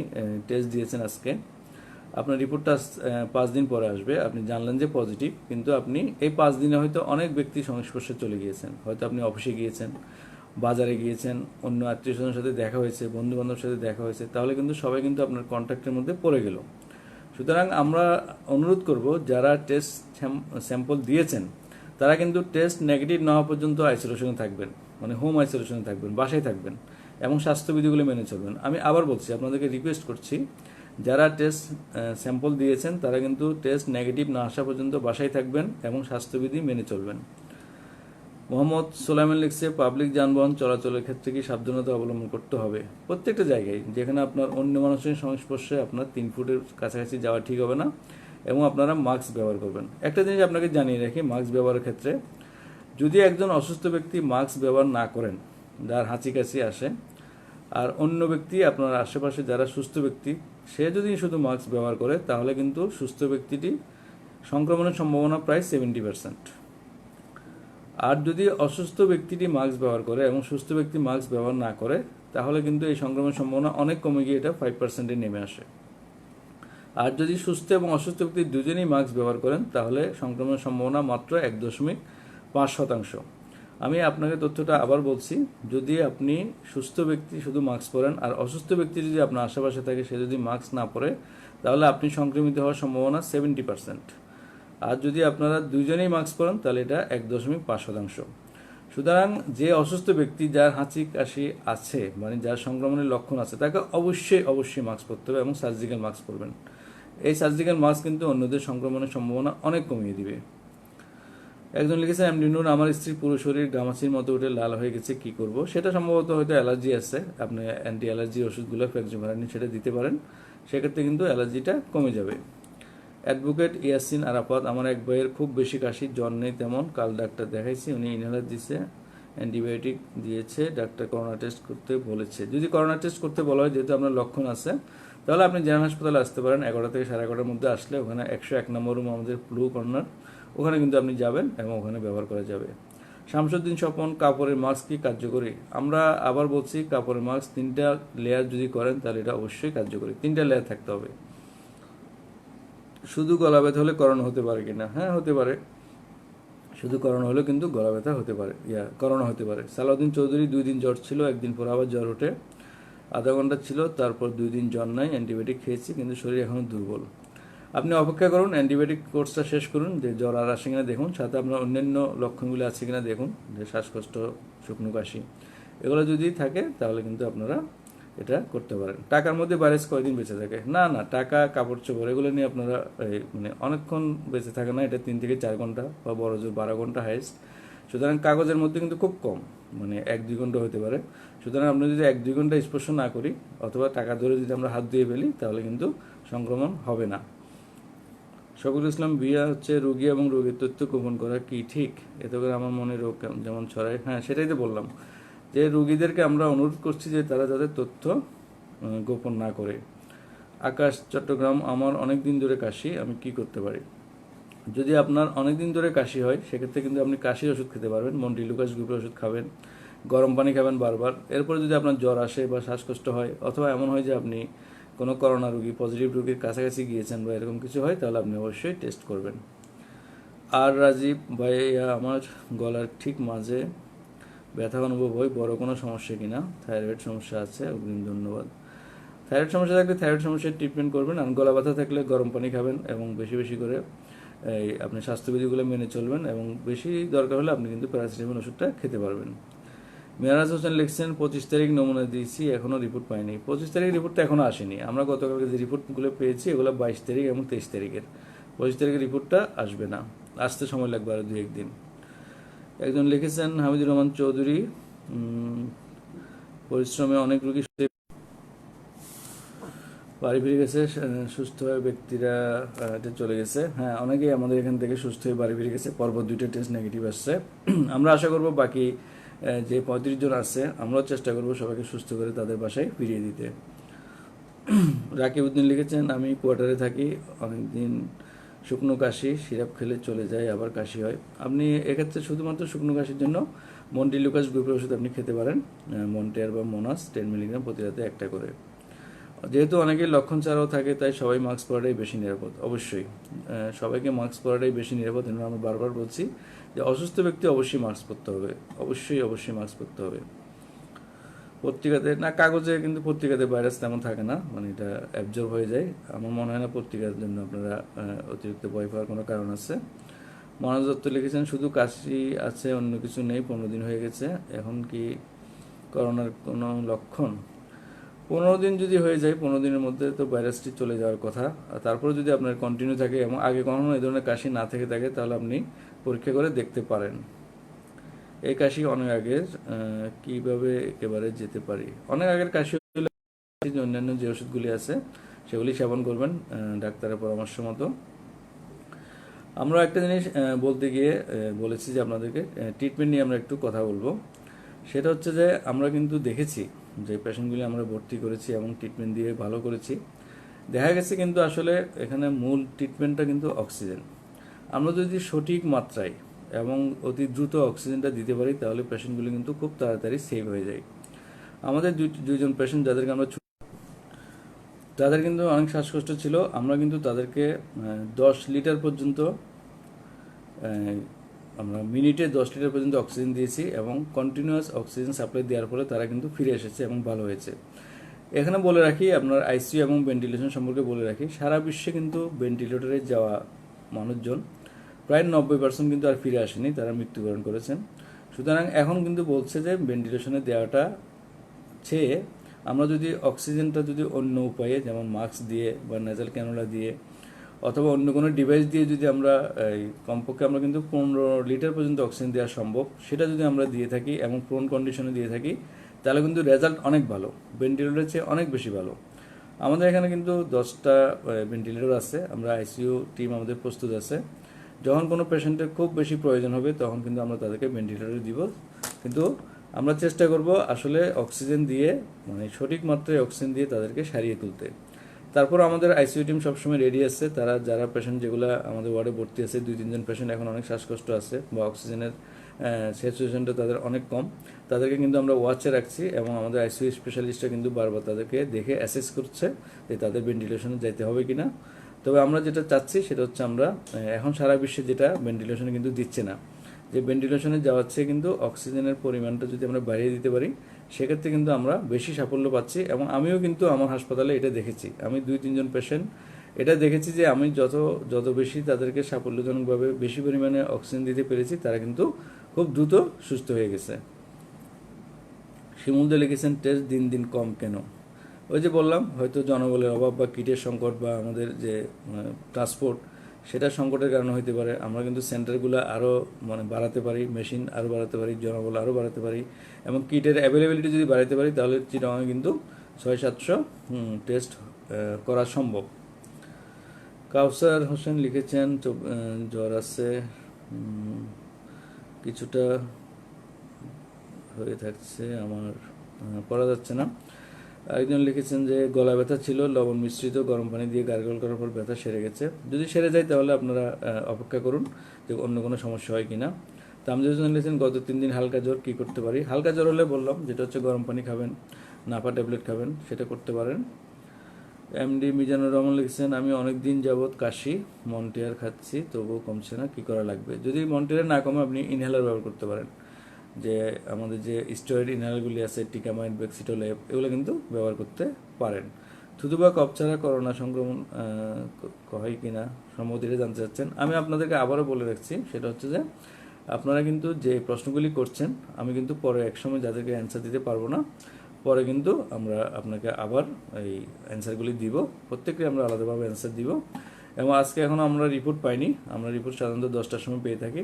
S1: টেস্ট দিয়েছেন আজকে, আপনার রিপোর্টটা 5 দিন পরে আসবে, আপনি জানলেন যে পজিটিভ, কিন্তু আপনি এই 5 দিনে হয়তো অনেক ব্যক্তি সংস্পর্শে চলে গিয়েছেন, হয়তো আপনি অফিসে গিয়েছেন, বাজারে গিয়েছেন, অন্য আত্মীয় স্বজনের সাথে দেখা হয়েছে, বন্ধু বান্ধবের সাথে দেখা হয়েছে, তাহলে কিন্তু সবাই কিন্তু আপনার কন্ট্যাক্টের মধ্যে পড়ে গেল। সুতরাং আমরা অনুরোধ করব, যারা টেস্ট স্যাম্পল দিয়েছেন তারা কিন্তু টেস্ট নেগেটিভ না হওয়া পর্যন্ত আইসোলেশনে থাকবেন, মানে হোম আইসোলেশনে থাকবেন, বাসায় থাকবেন এবং স্বাস্থ্যবিধিগুলো মেনে চলবেন। আমি আবার বলছি, আপনাদেরকে রিকোয়েস্ট করছি, যারা টেস্ট স্যাম্পল দিয়েছেন তারা কিন্তু টেস্ট নেগেটিভ না আসা পর্যন্ত বাসায় থাকবেন এবং স্বাস্থ্যবিধি মেনে চলবেন। মোহাম্মদ সোলাইমান লিখছে, পাবলিক যানবাহন চলাচলের ক্ষেত্রে কি সাবধানতা অবলম্বন করতে হবে? প্রত্যেকটা জায়গায়, যেখানে আপনার অন্য মানুষের সংস্পর্শে আপনার 3 ফুটের কাছাকাছি যাওয়া ঠিক হবে না, এবং আপনারা মাস্ক ব্যবহার করবেন। একটা জিনিস আপনাকে জানিয়ে রাখি, মাস্ক ব্যবহারের ক্ষেত্রে, যদি একজন অসুস্থ ব্যক্তি মাস্ক ব্যবহার না করেন, যার হাঁচি কাশি আসে, আর অন্য ব্যক্তি আপনার আশেপাশে যারা সুস্থ ব্যক্তি, সে যদি শুধু মাস্ক ব্যবহার করে, তাহলে কিন্তু সুস্থ ব্যক্তিটি সংক্রমণের সম্ভাবনা প্রায় 70%। আর যদি অসুস্থ ব্যক্তিটি মাস্ক ব্যবহার করে এবং সুস্থ ব্যক্তি মাস্ক ব্যবহার না করে, তাহলে কিন্তু এই সংক্রমণের সম্ভাবনা অনেক কমে গিয়ে এটা 5%-এ নেমে আসে। আর যদি সুস্থ এবং অসুস্থ ব্যক্তি দুজনেই মাস্ক ব্যবহার করেন, তাহলে সংক্রমণের সম্ভাবনা মাত্র 1.5%। আমি আপনাকে তথ্যটা আবার বলছি, যদি আপনি সুস্থ ব্যক্তি শুধু মাস্ক পরেন আর অসুস্থ ব্যক্তি যদি আপনার আশেপাশে থাকে, সে যদি মাস্ক না পরে, তাহলে আপনি সংক্রমিত হওয়ার সম্ভাবনা 70%। আর যদি আপনারা দুজনেই মাস্ক পরেন তাহলে এটা 1.5%। সুতরাং যে অসুস্থ ব্যক্তি, যার হাঁচি কাশি আছে, মানে যার সংক্রমণের লক্ষণ আছে, তাকে অবশ্যই মাস্ক পরতে হবে এবং সার্জিক্যাল মাস্ক পরবেন। এই সার্জিক্যাল মাস্ক কিন্তু অন্যদের সংক্রমণের সম্ভাবনা অনেক কমিয়ে দিবে। একজন লিখেছেন, এমডি নূর, আমার স্ত্রীর পুরো শরীর গামাচির মতো উঠে লাল হয়ে গেছে, কি করব? সেটা সম্ভবত হয়তো অ্যালার্জি আছে, আপনি অ্যান্টি অ্যালার্জি ওষুধগুলো ফ্যাক্সোফেনাডিন সেটা দিতে পারেন, সেক্ষেত্রে কিন্তু অ্যালার্জিটা কমে যাবে। অ্যাডভোকেট ইয়াসিন আরাফাত, আমার এক ভাইয়ের খুব বেশি কাশি, জ্বর নেই তেমন, কাল ডাক্তার দেখাইছি, উনি ইনহেলার দিয়েছে, অ্যান্টিবায়োটিক দিয়েছে, ডাক্তার করোনা টেস্ট করতে বলেছে। যদি করোনা টেস্ট করতে বলা হয়, যেহেতু আপনার লক্ষণ আছে, তাহলে আপনি জেনারেল হাসপাতালে আসতে পারেন। 11টা থেকে 11:30-র মধ্যে আসলে ওখানে 101 নম্বর রুম আমাদের ফ্লু কর্নার, ওখানে কিন্তু আপনি যাবেন এবং ওখানে ব্যবহার করা যাবে। শামসুদ্দিন স্বপন, কাপড়ের মাস্ক কি কার্যকরী? আমরা আবার বলছি, কাপড়ের মাস্ক 3টা লেয়ার যদি করেন তাহলে এটা অবশ্যই কার্যকরী, 3টা লেয়ার থাকতে হবে। শুধু গলা ব্যথা হলে করোনা হতে পারে কিনা? হ্যাঁ, হতে পারে। শুধু করোনা হলেও কিন্তু গলা ব্যথা হতে পারে, করোনা হতে পারে। সালাউদ্দিন চৌধুরী, 2 দিন জ্বর ছিল, 1 দিন পর আবার জ্বর ওঠে, আধা ঘন্টা ছিল, তারপর 2 দিন জ্বর নাই, অ্যান্টিবায়োটিক খেয়েছি, কিন্তু শরীর এখনও দুর্বল। আপনি অপেক্ষা করুন, অ্যান্টিবায়োটিক কোর্সটা শেষ করুন, যে জ্বর আর আসে কিনা দেখুন, সাথে আপনার অন্যান্য লক্ষণগুলো আছে কিনা দেখুন, যে শ্বাসকষ্ট, শুকনো কাশি, এগুলো যদি থাকে তাহলে কিন্তু আপনারা এটা করতে পারেন। টাকার মধ্যে ভাইরাস কয়দিন বেঁচে থাকে? না না, টাকা, কাপড় চোপড় এগুলো নিয়ে আপনারা মানে অনেকক্ষণ বেঁচে থাকে না, এটা 3 থেকে 4 ঘন্টা বা বড় জোর 12 ঘন্টা হাইস্ট। সুতরাং কাগজের মধ্যে কিন্তু খুব কম, মানে 1-2 ঘন্টা হতে পারে। সুতরাং আমরা যদি 1-2 ঘন্টা স্পর্শ না করি অথবা টাকা ধরে যদি আমরা হাত দিয়ে ফেলি তাহলে কিন্তু সংক্রমণ হবে না। শফিকুল ইসলাম ভিয়া হচ্ছে রোগী এবং রোগীর তথ্য গোপন করা কি ঠিক? এতে করে আমার মনে রোগ যেমন ছড়ায়। হ্যাঁ, সেটাই তো বললাম, যে রোগীদেরকে আমরা অনুরোধ করছি যে তারা যাদের তথ্য গোপন না করে। আকাশ, চট্টগ্রাম, আমার অনেক দিন ধরে কাশি, আমি কি করতে পারি? যদি আপনার অনেক দিন ধরে কাশি হয় সেক্ষেত্রে কিন্তু আপনি কাশির ওষুধ খেতে পারবেন, মন্টিলুকাস গ্রুপের ওষুধ খাবেন, গরম পানি খাবেন বারবার। এরপরে যদি আপনার জ্বর আসে বা শ্বাসকষ্ট হয় অথবা এমন হয় যে আপনি কোনো করোনা রোগী, পজিটিভ রোগীর কাছাকাছি গিয়েছেন বা এরকম কিছু হয়, তাহলে আপনি অবশ্যই টেস্ট করবেন। আর রাজীব ভাইয়া, আমার গলার ঠিক মাঝে ব্যথা অনুভব হয়, বড় কোনো সমস্যা কিনা? থাইরয়েড সমস্যা আছে, অগ্রিম ধন্যবাদ। থাইরয়েড সমস্যা থাকলে থাইরয়েড সমস্যার ট্রিটমেন্ট করবেন, আর গলা ব্যথা থাকলে গরম পানি খাবেন এবং বেশি বেশি করে আপনি স্বাস্থ্যবিধিগুলো মেনে চলবেন, এবং বেশি দরকার হলে আপনি কিন্তু প্যারাসিটামল ওষুধটা খেতে পারবেন। মেয়ারাজ হোসেন লিখছেন 25 তারিখ নমুনা দিয়েছি, এখনও রিপোর্ট পাইনি। 25 তারিখ রিপোর্টটা এখনও আসেনি। আমরা গতকালকে যে রিপোর্টগুলো পেয়েছি এগুলো 22 তারিখ এবং 23 তারিখের। 25 তারিখের রিপোর্টটা আসবে না, আসতে সময় লাগবে আরও 2-1 দিন। একজন লিখেছেন হামিদুর রহমান চৌধুরী, পরিশ্রমে অনেক রোগী বাড়ি ফিরে গেছে, সুস্থ হয়ে ব্যক্তিরা চলে গেছে। হ্যাঁ, অনেকেই আমাদের এখান থেকে সুস্থ হয়ে বাড়ি ফিরে গেছে, পরপর 2টা টেস্ট নেগেটিভ আসছে। আমরা আশা করব বাকি যে 35 জন আছে, আমরাও চেষ্টা করব সবাইকে সুস্থ করে তাদের বাসায় ফিরিয়ে দিতে। রাকিব উদ্দিন লিখেছেন, আমি কোয়ার্টারে থাকি, অনেকদিন শুকনো কাশি, সিরাপ খেলে চলে যায়, আবার কাশি হয়। আপনি এক্ষেত্রে শুধুমাত্র শুকনো কাশির জন্য মন্টিলুকাস গ্রুপের ওষুধ আপনি খেতে পারেন, মন্টেয়ার বা মোনাস 10 মিলিগ্রাম প্রতি রাতে একটা করে। যেহেতু অনেকের লক্ষণ ছাড়াও থাকে, তাই সবাই মাস্ক পরাটাই বেশি নিরাপদ। অবশ্যই সবাইকে মাস্ক পরাটাই বেশি নিরাপদ। আমরা বারবার বলছি যে অসুস্থ ব্যক্তি অবশ্যই মাস্ক পরতে হবে, অবশ্যই অবশ্যই মাস্ক পরতে হবে। পত্রিকাতে না, কাগজে কিন্তু পত্রিকাতে ভাইরাস তেমন থাকে না, মানে এটা অ্যাবজর্ব হয়ে যায়। আমার মনে হয় না পত্রিকার জন্য আপনারা অতিরিক্ত ভয় পাওয়ার কোনো কারণ আছে। মনোজ দত্ত লিখেছেন, শুধু কাশি আছে, অন্য কিছু নেই, 15 দিন হয়ে গেছে, এখন কি করোনার কোনো লক্ষণ? 15 দিন যদি হয়ে যায়, 15 দিনের মধ্যে তো ভাইরাসটি চলে যাওয়ার কথা। আর তারপরে যদি আপনার কন্টিনিউ থাকে এবং আগে কখনো এই ধরনের কাশি না থেকে থাকে, তাহলে আপনি পরীক্ষা করে দেখতে পারেন। এই কাশি অনেক আগের, কিভাবে একেবারে যেতে পারি? অনেক আগের কাশি হলে অন্যান্য যে ওষুধগুলি আছে সেগুলি সেবন করবেন ডাক্তারের পরামর্শ মতো। আমরা একটা জিনিস বলতে গিয়ে বলেছি যে আপনাদেরকে ট্রিটমেন্ট নিয়ে আমরা একটু কথা বলবো। সেটা হচ্ছে যে আমরা কিন্তু দেখেছি যে পেশেন্টগুলি আমরা ভর্তি করেছি এবং ট্রিটমেন্ট দিয়ে ভালো করেছি, দেখা গেছে কিন্তু আসলে এখানে মূল ট্রিটমেন্টটা কিন্তু অক্সিজেন। আমরা যদি সঠিক মাত্রায় এবং অতি দ্রুত অক্সিজেনটা দিতে পারি তাহলে পেশেন্টগুলি কিন্তু খুব তাড়াতাড়ি সেভ হয়ে যায়। আমাদের দুইজন পেশেন্ট যাদেরকে আমরা, তাদের কিন্তু অনেক শ্বাসকষ্ট ছিল, আমরা কিন্তু তাদেরকে 10 লিটার পর্যন্ত, আমরা মিনিটে 10 লিটার পর্যন্ত অক্সিজেন দিয়েছি এবং কন্টিনিউয়াস অক্সিজেন সাপ্লাই দেওয়ার ফলে তারা কিন্তু ফিরে এসেছে এবং ভালো হয়েছে। এখানে বলে রাখি, আপনার আইসিইউ এবং ভেন্টিলেশন সম্পর্কে বলে রাখি, সারা বিশ্বে কিন্তু ভেন্টিলেটরে যাওয়া মানুষজন প্রায় 90% কিন্তু আর ফিরে আসেনি, তারা মৃত্যুবরণ করেছেন। সুতরাং এখন কিন্তু বলছে যে ভেন্টিলেশনে দেওয়াটা চেয়ে আমরা যদি অক্সিজেনটা যদি অন্য উপায়ে, যেমন মাস্ক দিয়ে বা নেজাল ক্যানুলা দিয়ে অথবা অন্য কোনো ডিভাইস দিয়ে যদি আমরা কমপক্ষে আমরা কিন্তু 15 লিটার পর্যন্ত অক্সিজেন দেওয়া সম্ভব, সেটা যদি আমরা দিয়ে থাকি এবং প্রোন কন্ডিশনে দিয়ে থাকি, তাহলে কিন্তু রেজাল্ট অনেক ভালো, ভেন্টিলেটরের চেয়ে অনেক বেশি ভালো। আমাদের এখানে কিন্তু 10টা ভেন্টিলেটর আছে, আমরা আইসিইউ টিম আমাদের প্রস্তুত আছে। যখন কোনো পেশেন্টের খুব বেশি প্রয়োজন হবে তখন কিন্তু আমরা তাদেরকে ভেন্টিলেটর দিব, কিন্তু আমরা চেষ্টা করব আসলে অক্সিজেন দিয়ে, মানে সঠিক মাত্রায় অক্সিজেন দিয়ে তাদেরকে সারিয়ে তুলতে। তারপর আমাদের আইসিইউ টিম সবসময় রেডি আছে, তারা যারা পেশেন্ট যেগুলো আমাদের ওয়ার্ডে ভর্তি আছে, 2-3 জন পেশেন্ট এখন অনেক শ্বাসকষ্ট আছে বা অক্সিজেনের স্যাচুরেশনটা তাদের অনেক কম, তাদেরকে কিন্তু আমরা ওয়াচে রাখছি এবং আমাদের আইসিইউ স্পেশালিস্টরা কিন্তু বারবার তাদেরকে দেখে অ্যাসেস করছে যে তাদের ভেন্টিলেশনে যাইতে হবে কিনা। তবে আমরা যেটা চাচ্ছি সেটা হচ্ছে, আমরা এখন সারা বিশ্বে যেটা ভেন্টিলেশনে কিন্তু দিচ্ছে না, যে ভেন্টিলেশনে যাওয়াচ্ছে কিন্তু অক্সিজেনের পরিমাণটা যদি আমরা বাড়িয়ে দিতে পারি সেক্ষেত্রে কিন্তু আমরা বেশি সাফল্য পাচ্ছি। এবং আমিও কিন্তু আমার হাসপাতালে এটা দেখেছি, আমি 2-3 জন পেশেন্ট এটা দেখেছি যে আমি যত যত বেশি তাদেরকে সাফল্যজনকভাবে বেশি পরিমাণে অক্সিজেন দিতে পেরেছি, তারা কিন্তু খুব দ্রুত সুস্থ হয়ে গেছে। শিমুলদে লিখেছেন টেস্ট দিন দিন কম কেন? ওই যে বললাম, হয়তো জনবলের অভাব বা কিটের সংকট বা আমাদের যে ট্রান্সপোর্ট, সেটা সংকটের কারণে হতে পারে। আমরা কিন্তু সেন্টারগুলো আরও বাড়াতে পারি, মেশিন আরও বাড়াতে পারি, জনবল আরও বাড়াতে পারি, এবং কিটের অ্যাভেলেবিলিটি যদি বাড়াতে পারি, তাহলে চিটাগাংয়ে কিন্তু 600-700 টেস্ট করা সম্ভব। কাউসার হোসেন লিখেছেন জ্বর আছে, কিছুটা হয়ে থাকছে, আমার পড়া যাচ্ছে না। একজন লিখেছেন যে গলা ব্যথা ছিল, লবণ মিশ্রিত গরম পানি দিয়ে গার্গল করার পর ব্যথা সেরে গেছে। যদি সেরে যায় তাহলে আপনারা অপেক্ষা করুন যে অন্য কোনো সমস্যা হয় কিনা। তো আমি যদি লিখেছেন গত 3 দিন হালকা জ্বর, কী করতে পারি? হালকা জ্বর হলে বললাম যেটা হচ্ছে গরম পানি খাবেন, নাপা ট্যাবলেট খাবেন, সেটা করতে পারেন। এমডি মিজানুর রহমান লিখেছেন আমি অনেক দিন যাবৎ কাশি, মন্টিয়ার খাচ্ছি তবুও কমছে না, কি করা লাগবে? যদি মন্টিয়ার না কমে, আপনি ইনহেলার ব্যবহার করতে পারেন। যে আমাদের যে স্টেরয়েড ইনহেলারগুলি আছে, টিকামাইড, বেক্সিটোলেপ, এগুলো কিন্তু ব্যবহার করতে পারেন। থুতু বা কফ ছাড়া করোনা সংক্রমণ হয় কিনা সম্ভবত এটা জানতে চাচ্ছেন। আমি আপনাদেরকে আবারও বলে রাখছি, সেটা হচ্ছে যে আপনারা কিন্তু যে প্রশ্নগুলি করছেন, আমি কিন্তু পরে একসময় যাদেরকে অ্যান্সার দিতে পারবো না, পরে কিন্তু আমরা আপনাকে আবার এই অ্যান্সারগুলি দিব, প্রত্যেককে আমরা আলাদাভাবে অ্যান্সার দিব। এবং আজকে এখনও আমরা রিপোর্ট পাইনি, আমরা রিপোর্ট সাধারণত 10টার সময় পেয়ে থাকি।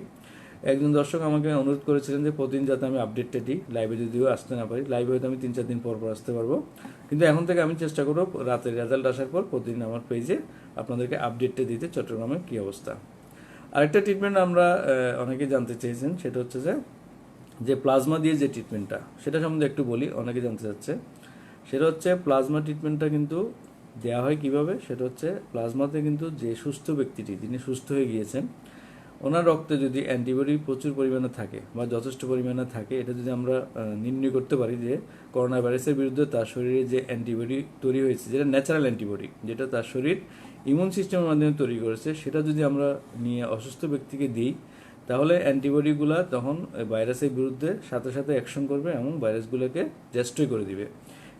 S1: একজন দর্শক আমাকে অনুরোধ করেছিলেন যে প্রতিদিন যাতে আমি আপডেটটা দিই, লাইভে যদিও আসতে না পারি, লাইভে হয়তো আমি 3-4 দিন পর আসতে পারবো, কিন্তু এখন থেকে আমি চেষ্টা করবো রাতের রেজাল্ট আসার পর প্রতিদিন আমার পেজে আপনাদেরকে আপডেটটা দিতে, চট্টগ্রামের কী অবস্থা। আরেকটা ট্রিটমেন্ট আমরা অনেকেই জানতে চেয়েছেন, সেটা হচ্ছে যে প্লাজমা দিয়ে যে ট্রিটমেন্টটা, সেটা সম্বন্ধে একটু বলি, অনেকে জানতে চাচ্ছে। সেটা হচ্ছে প্লাজমা ট্রিটমেন্টটা কিন্তু দেওয়া হয় কিভাবে? সেটা হচ্ছে প্লাজমাতে কিন্তু যে সুস্থ ব্যক্তিটি, যিনি সুস্থ হয়ে গিয়েছেন, ওনার রক্তে যদি অ্যান্টিবডি প্রচুর পরিমাণে থাকে বা যথেষ্ট পরিমাণে থাকে, এটা যদি আমরা নির্ণয় করতে পারি যে করোনা ভাইরাসের বিরুদ্ধে তার শরীরে যে অ্যান্টিবডি তৈরি হয়েছে, যেটা ন্যাচারাল অ্যান্টিবডি, যেটা তার শরীর ইমিউন সিস্টেমের মাধ্যমে তৈরি করেছে, সেটা যদি আমরা নিয়ে অসুস্থ ব্যক্তিকে দিই, তাহলে অ্যান্টিবডিগুলো তখন ভাইরাসের বিরুদ্ধে সাথে সাথে অ্যাকশন করবে এবং ভাইরাসগুলোকে ডেস্ট্রয় করে দিবে।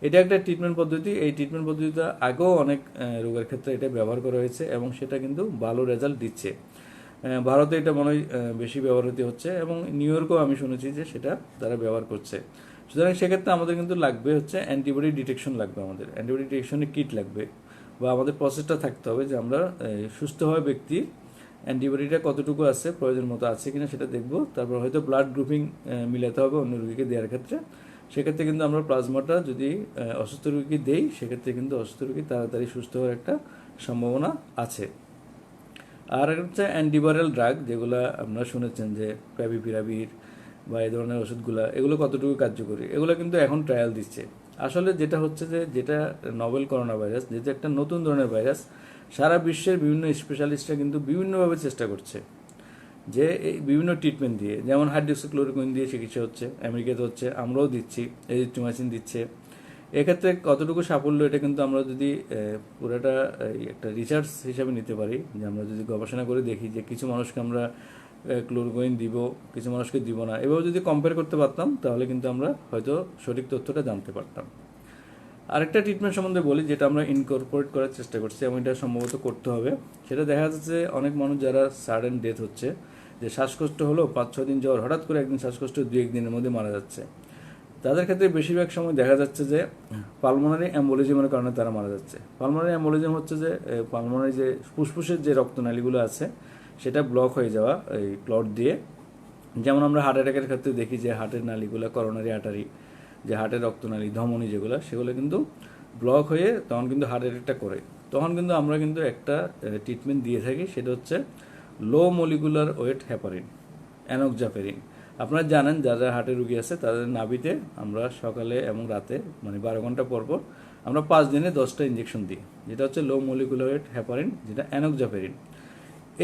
S1: এটা একটা ট্রিটমেন্ট পদ্ধতি। এই ট্রিটমেন্ট পদ্ধতিটা আগেও অনেক রোগের ক্ষেত্রে এটা ব্যবহার করা হয়েছে এবং সেটা কিন্তু ভালো রেজাল্ট দিচ্ছে। ভারতে এটা মনে হয় বেশি ব্যবহৃত হচ্ছে, এবং নিউ ইয়র্কেও আমি শুনেছি যে সেটা তারা ব্যবহার করছে। সুতরাং সেক্ষেত্রে আমাদের কিন্তু লাগবে হচ্ছে অ্যান্টিবডি ডিটেকশন লাগবে, আমাদের অ্যান্টিবডি ডিটেকশনের কিট লাগবে, বা আমাদের প্রসেসটা থাকতে হবে যে আমরা সুস্থ হওয়া ব্যক্তির অ্যান্টিবডিটা কতটুকু আছে, প্রয়োজন মতো আছে কিনা সেটা দেখব। তারপর হয়তো ব্লাড গ্রুপিং মিলাতে হবে অন্য রোগীকে দেওয়ার ক্ষেত্রে। সেক্ষেত্রে কিন্তু আমরা প্লাজমাটা যদি অসুস্থ রোগীকে দেই, সেক্ষেত্রে কিন্তু অসুস্থ রোগী তাড়াতাড়ি সুস্থ হওয়ার একটা সম্ভাবনা আছে। আর হচ্ছে অ্যান্টিভাইরাল ড্রাগ, যেগুলো আপনারা শুনেছেন যে প্যাভিপিরাভির বা এই ধরনের ওষুধগুলো, এগুলো কতটুকু কার্যকরী, এগুলো কিন্তু এখন ট্রায়াল দিচ্ছে। আসলে যেটা হচ্ছে যে যেটা নভেল করোনা ভাইরাস, যেটা একটা নতুন ধরনের ভাইরাস, সারা বিশ্বের বিভিন্ন স্পেশালিস্টরা কিন্তু বিভিন্নভাবে চেষ্টা করছে যে এই বিভিন্ন ট্রিটমেন্ট দিয়ে, যেমন হাইড্রোক্সিক্লোরোকুইন দিয়ে চিকিৎসা হচ্ছে, আমেরিকাতে হচ্ছে, আমরাও দিচ্ছি, এজিথ্রোমাইসিন দিচ্ছে। এক্ষেত্রে কতটুকু সাফল্য, এটা কিন্তু আমরা যদি পুরোটা একটা রিসার্চ হিসাবে নিতে পারি, যে আমরা যদি গবেষণা করে দেখি যে কিছু মানুষকে আমরা ক্লোরোকুইন দিব, কিছু মানুষকে দিব না, এভাবে যদি কম্পেয়ার করতে পারতাম, তাহলে কিন্তু আমরা হয়তো সঠিক তথ্যটা জানতে পারতাম। আরেকটা ট্রিটমেন্ট সম্বন্ধে বলি, যেটা আমরা ইনকর্পোরেট করার চেষ্টা করছি এবং এটা সম্ভবত করতে হবে। সেটা দেখা যাচ্ছে অনেক মানুষ যারা সাডেন ডেথ হচ্ছে, যে শ্বাসকষ্ট হলো, 5-6 দিন জ্বর, হঠাৎ করে একদিন শ্বাসকষ্ট 2-1 দিনের মধ্যে মারা যাচ্ছে, তাদের ক্ষেত্রে বেশিরভাগ সময় দেখা যাচ্ছে যে পালমোনারি অ্যাম্বোলিজমের কারণে তারা মারা যাচ্ছে। পালমোনারি অ্যাম্বোলিজম হচ্ছে যে পালমোনারি যে ফুসফুসের যে রক্তনালীগুলো আছে, সেটা ব্লক হয়ে যাওয়া এই ক্লট দিয়ে। যেমন আমরা হার্ট অ্যাটাকের ক্ষেত্রে দেখি যে হার্টের নালীগুলো, করোনারি আর্টারি, যে হার্টের রক্তনালী, ধমনী যেগুলো, সেগুলো কিন্তু ব্লক হয়ে তখন কিন্তু হার্ট অ্যাটাকটা করে। তখন কিন্তু আমরা কিন্তু একটা ট্রিটমেন্ট দিয়ে থাকি, সেটা হচ্ছে লো মলিকুলার ওয়েট হেপারিন, অ্যানোক্সাফেরিন। আপনারা জানেন যারা হার্টের রুগী আছে, তাদের নাভিতে আমরা সকালে এবং রাতে 12 ঘন্টা পর পর আমরা 5 দিনে 10টা ইঞ্জেকশন দিই, যেটা হচ্ছে লো মলিকুলার ওয়েট হেপারিন, যেটা অ্যানোক্সাফেরিন।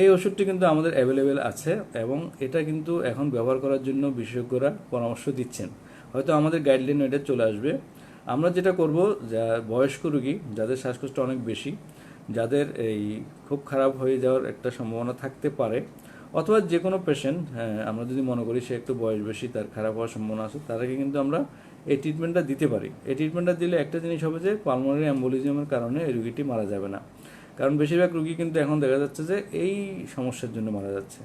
S1: এই ওষুধটি কিন্তু আমাদের অ্যাভেলেবেল আছে এবং এটা কিন্তু এখন ব্যবহার করার জন্য বিশেষজ্ঞরা পরামর্শ দিচ্ছেন। হয়তো আমাদের গাইডলাইন এটা চলে আসবে। আমরা যেটা করব, যা বয়স্ক রোগী, যাদের শ্বাসকষ্ট অনেক বেশি, যাদের এই খুব খারাপ হয়ে যাওয়ার একটা সম্ভাবনা থাকতে পারে, অথবা যে কোনো পেশেন্ট, আমরা যদি মনে করি সে একটু বয়স বেশি, তার খারাপ হওয়ার সম্ভাবনা আছে, তাদেরকে কিন্তু আমরা এই ট্রিটমেন্টটা দিতে পারি। এই ট্রিটমেন্টটা দিলে একটা জিনিস হবে যে পালমোনারি অ্যাম্বোলিজমের কারণে এই রুগীটি মারা যাবে না। কারণ বেশিরভাগ রুগী কিন্তু এখন দেখা যাচ্ছে যে এই সমস্যার জন্য মারা যাচ্ছে।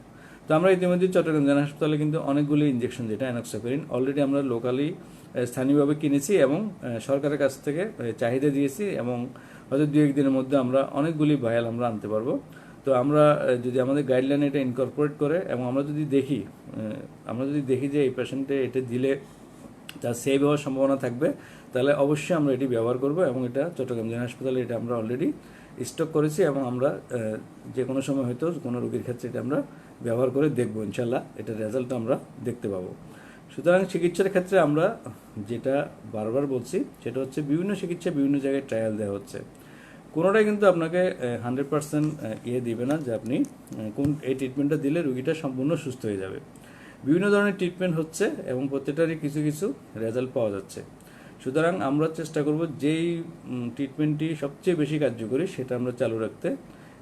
S1: তো আমরা ইতিমধ্যে চট্টগ্রাম জেনারেল হাসপাতালে কিন্তু অনেকগুলি ইনজেকশন, যেটা অ্যানোক্সাফেরিন, অলরেডি আমরা লোকালি স্থানীয়ভাবে কিনেছি এবং সরকারের কাছ থেকে চাহিদা দিয়েছি, এবং হয়তো 2-1 দিনের মধ্যে আমরা অনেকগুলি ভায়াল আমরা আনতে পারবো। তো আমরা যদি আমাদের গাইডলাইনে এটা ইনকর্পোরেট করে এবং আমরা যদি দেখি যে এই পেশেন্টে এটা দিলে তার সেভ হওয়ার সম্ভাবনা থাকবে, তাহলে অবশ্যই আমরা এটি ব্যবহার করব। এবং এটা চট্টগ্রাম জেনারেল হাসপাতালে এটা আমরা অলরেডি স্টক করেছি, এবং আমরা যে কোনো সময় হয়তো কোনো রোগীর ক্ষেত্রে এটা আমরা ব্যবহার করে দেখব, ইনশাল্লাহ এটার রেজাল্ট আমরা দেখতে পাবো। সুতরাং চিকিৎসার ক্ষেত্রে আমরা যেটা বারবার বলছি সেটা হচ্ছে বিভিন্ন চিকিৎসা বিভিন্ন জায়গায় ট্রায়াল দেওয়া হচ্ছে। কোনোটাই কিন্তু আপনাকে 100% দিবে না যে আপনি এই ট্রিটমেন্টটা দিলে রুগীটা সম্পূর্ণ সুস্থ হয়ে যাবে। বিভিন্ন ধরনের ট্রিটমেন্ট হচ্ছে এবং প্রত্যেকটারই কিছু কিছু রেজাল্ট পাওয়া যাচ্ছে। সুতরাং আমরা চেষ্টা করব যেই ট্রিটমেন্টটি সবচেয়ে বেশি কার্যকরী সেটা আমরা চালু রাখতে,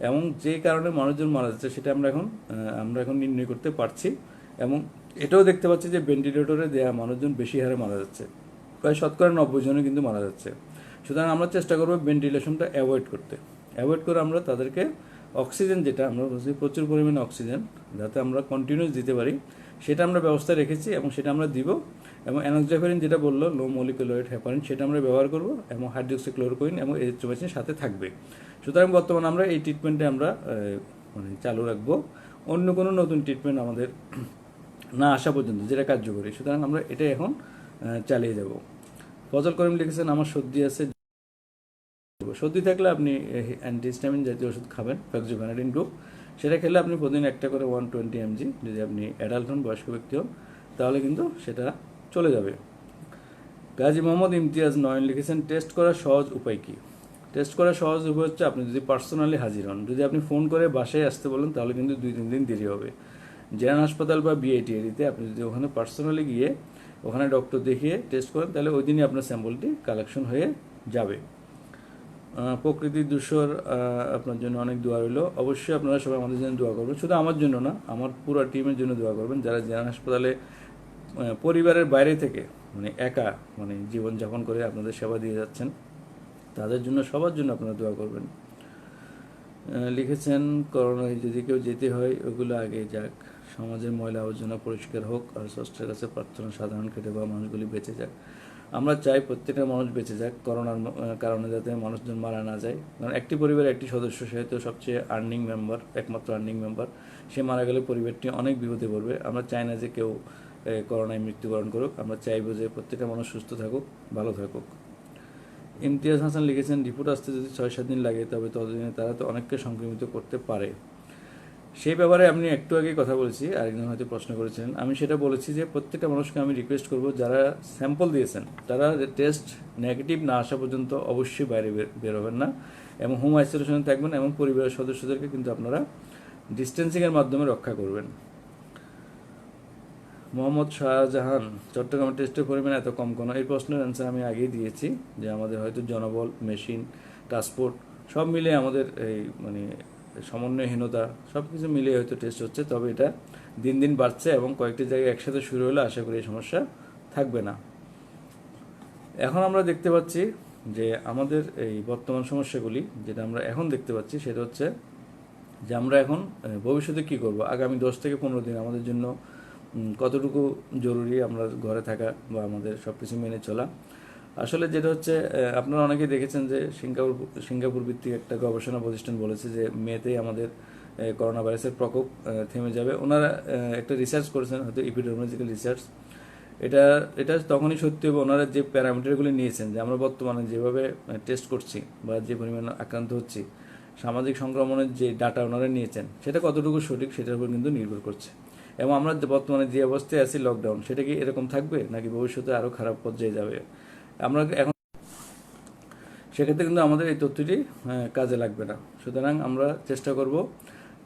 S1: এবং যে কারণে মানুষজন মারা যাচ্ছে সেটা আমরা এখন নির্ণয় করতে পারছি, এবং এটাও দেখতে পাচ্ছি যে ভেন্টিলেটরে দেওয়া মানুষজন বেশি হারে মারা যাচ্ছে, প্রায় 90% জনে কিন্তু মারা যাচ্ছে। সুতরাং আমরা চেষ্টা করব ভেন্টিলেশনটা অ্যাভয়েড করে আমরা তাদেরকে অক্সিজেন, যেটা আমরা বলছি প্রচুর পরিমাণে অক্সিজেন যাতে আমরা কন্টিনিউস দিতে পারি, সেটা আমরা ব্যবস্থা রেখেছি এবং সেটা আমরা দিব। এবং অ্যানোক্সাফেরিন যেটা বললো লো মলিকুলার ওয়েট হেপারিন, সেটা আমরা ব্যবহার করব, এবং হাইড্রোক্সিক্লোরোকুইন এবং এরিথ্রোমাইসিন সাথে থাকবে। সুতরাং বর্তমানে আমরা এই ট্রিটমেন্টে আমরা চালু রাখবো, অন্য কোনো নতুন ট্রিটমেন্ট আমাদের না আসা পর্যন্ত, যেটা কার্যকরী। সুতরাং আমরা এটাই এখন চালিয়ে যাব। ফজল করিম লিখেছেন আমার সর্দি আছে। সর্দি থাকলে আপনি অ্যান্টিহিস্টামিন জাতীয় ওষুধ খাবেন, ফেক্সোভেনাডিন গ্রুপ, সেটা খেলে আপনি প্রতিদিন একটা করে 120 mg, যদি আপনি অ্যাডাল্ট হন, বয়স্ক ব্যক্তি হন, তাহলে কিন্তু সেটা চলে যাবে। গাজী মোহাম্মদ ইমতিয়াজ নয়ন লিখেছেন টেস্ট করার সহজ উপায় কি? টেস্ট করার সহজ উপায় হচ্ছে আপনি যদি পার্সোনালি হাজির হন। যদি আপনি ফোন করে বাসায় আসতে বলেন তাহলে কিন্তু 2-3 দিন দেরি হবে। জেনারেল হাসপাতাল বা বিআইটিআরিতে আপনি যদি ওখানে পার্সোনালি গিয়ে ওখানে ডক্টর দেখিয়ে টেস্ট করেন, তাহলে ওই দিনই আপনার স্যাম্পলটি কালেকশন হয়ে যাবে। প্রকৃতি দূষর আপনার জন্য অনেক দোয়া রইল। অবশ্যই আপনারা সবাই আমাদের জন্য দোয়া করবেন, শুধু আমার জন্য না, আমার পুরো টিমের জন্য দোয়া করবেন, যারা জেনারেল হাসপাতালে পরিবারের বাইরে থেকে একা জীবনযাপন করে আপনাদের সেবা দিয়ে যাচ্ছেন, তাদের জন্য, সবার জন্য আপনারা দোয়া করবেন। লিখেছেন করোনায় যদি কেউ যেতে হয় ওগুলো আগে যাক, সমাজের ময়লা আবর্জনা পরিষ্কার হোক, আর স্রষ্টার কাছে প্রার্থনা সাধারণ খেটে বা মানুষগুলি বেঁচে যাক। আমরা চাই প্রত্যেকটা মানুষ বেঁচে যাক, করোনার কারণে যাতে মানুষজন মারা না যায়। কারণ একটি পরিবারের একটি সদস্য, সে হয়তো সবচেয়ে একমাত্র আর্নিং মেম্বার, সে মারা গেলে পরিবারটি অনেক বিপদে পড়বে। আমরা চাই না যে কেউ করোনায় মৃত্যুবরণ করুক, আমরা চাইবো যে প্রত্যেকটা মানুষ সুস্থ থাকুক, ভালো থাকুক। ইমতিয়াজ হাসান লিখেছেন রিপোর্ট আসতে যদি 6-7 দিন লাগে, তবে ততদিনে তারা তো অনেককে সংক্রমিত করতে পারে। সেই ব্যাপারে আপনি একটু আগে কথা বলেছি, আরেকজন হয়তো প্রশ্ন করেছিলেন, আমি সেটা বলেছি যে প্রত্যেকটা মানুষকে আমি রিকোয়েস্ট করব, যারা স্যাম্পল দিয়েছেন তারা টেস্ট নেগেটিভ না আসা পর্যন্ত অবশ্যই বাইরে বেরোবেন না, এবং হোম আইসোলেশনে থাকবেন, এবং পরিবারের সদস্যদেরকে কিন্তু আপনারা ডিস্টেন্সিংয়ের মাধ্যমে রক্ষা করবেন। মোহাম্মদ শাহজাহান, চট্টগ্রামের টেস্টের পরিমাণ এত কম কেন? এই প্রশ্নের অ্যান্সার আমি আগেই দিয়েছি, যে আমাদের হয়তো জনবল, মেশিন, ট্রান্সপোর্ট সব মিলে আমাদের এই সমন্বয়হীনতা, সব কিছু মিলিয়ে হয়তো টেস্ট হচ্ছে। তবে এটা দিন দিন বাড়ছে, এবং কয়েকটি জায়গায় একসাথে শুরু হলে আশা করি এই সমস্যা থাকবে না। এখন আমরা দেখতে পাচ্ছি যে আমাদের এই বর্তমান সমস্যাগুলি, যেটা আমরা এখন দেখতে পাচ্ছি সেটা হচ্ছে যে আমরা এখন ভবিষ্যতে কি করব, আগামী 10 থেকে 15 দিন আমাদের জন্য কতটুকু জরুরি আমরা ঘরে থাকা বা আমাদের সব কিছু মেনে চলা। আসলে যেটা হচ্ছে, আপনারা অনেকেই দেখেছেন যে সিঙ্গাপুর ভিত্তিক একটা গবেষণা প্রতিষ্ঠান বলেছে যে মেতেই আমাদের করোনা ভাইরাসের প্রকোপ থেমে যাবে। ওনারা একটা রিসার্চ করেছেন, হয়তো এপিডেমিওলজিক্যাল রিসার্চ। এটা তখনই সত্যি হবে ওনারা যে প্যারামিটারগুলি নিয়েছেন, যে আমরা বর্তমানে যেভাবে টেস্ট করছি বা যে পরিমাণ আক্রান্ত হচ্ছি, সামাজিক সংক্রমণের যে ডাটা ওনারা নিয়েছেন, সেটা কতটুকু সঠিক সেটার উপর কিন্তু নির্ভর করছে। এবং আমরা বর্তমানে যে অবস্থায় আছি, লকডাউন, সেটা কি এরকম থাকবে নাকি ভবিষ্যতে আরও খারাপ পর্যায়ে যাবে? আমরা এখন সেক্ষেত্রে কিন্তু আমাদের এই তথ্যটি কাজে লাগবে না। সুতরাং আমরা চেষ্টা করব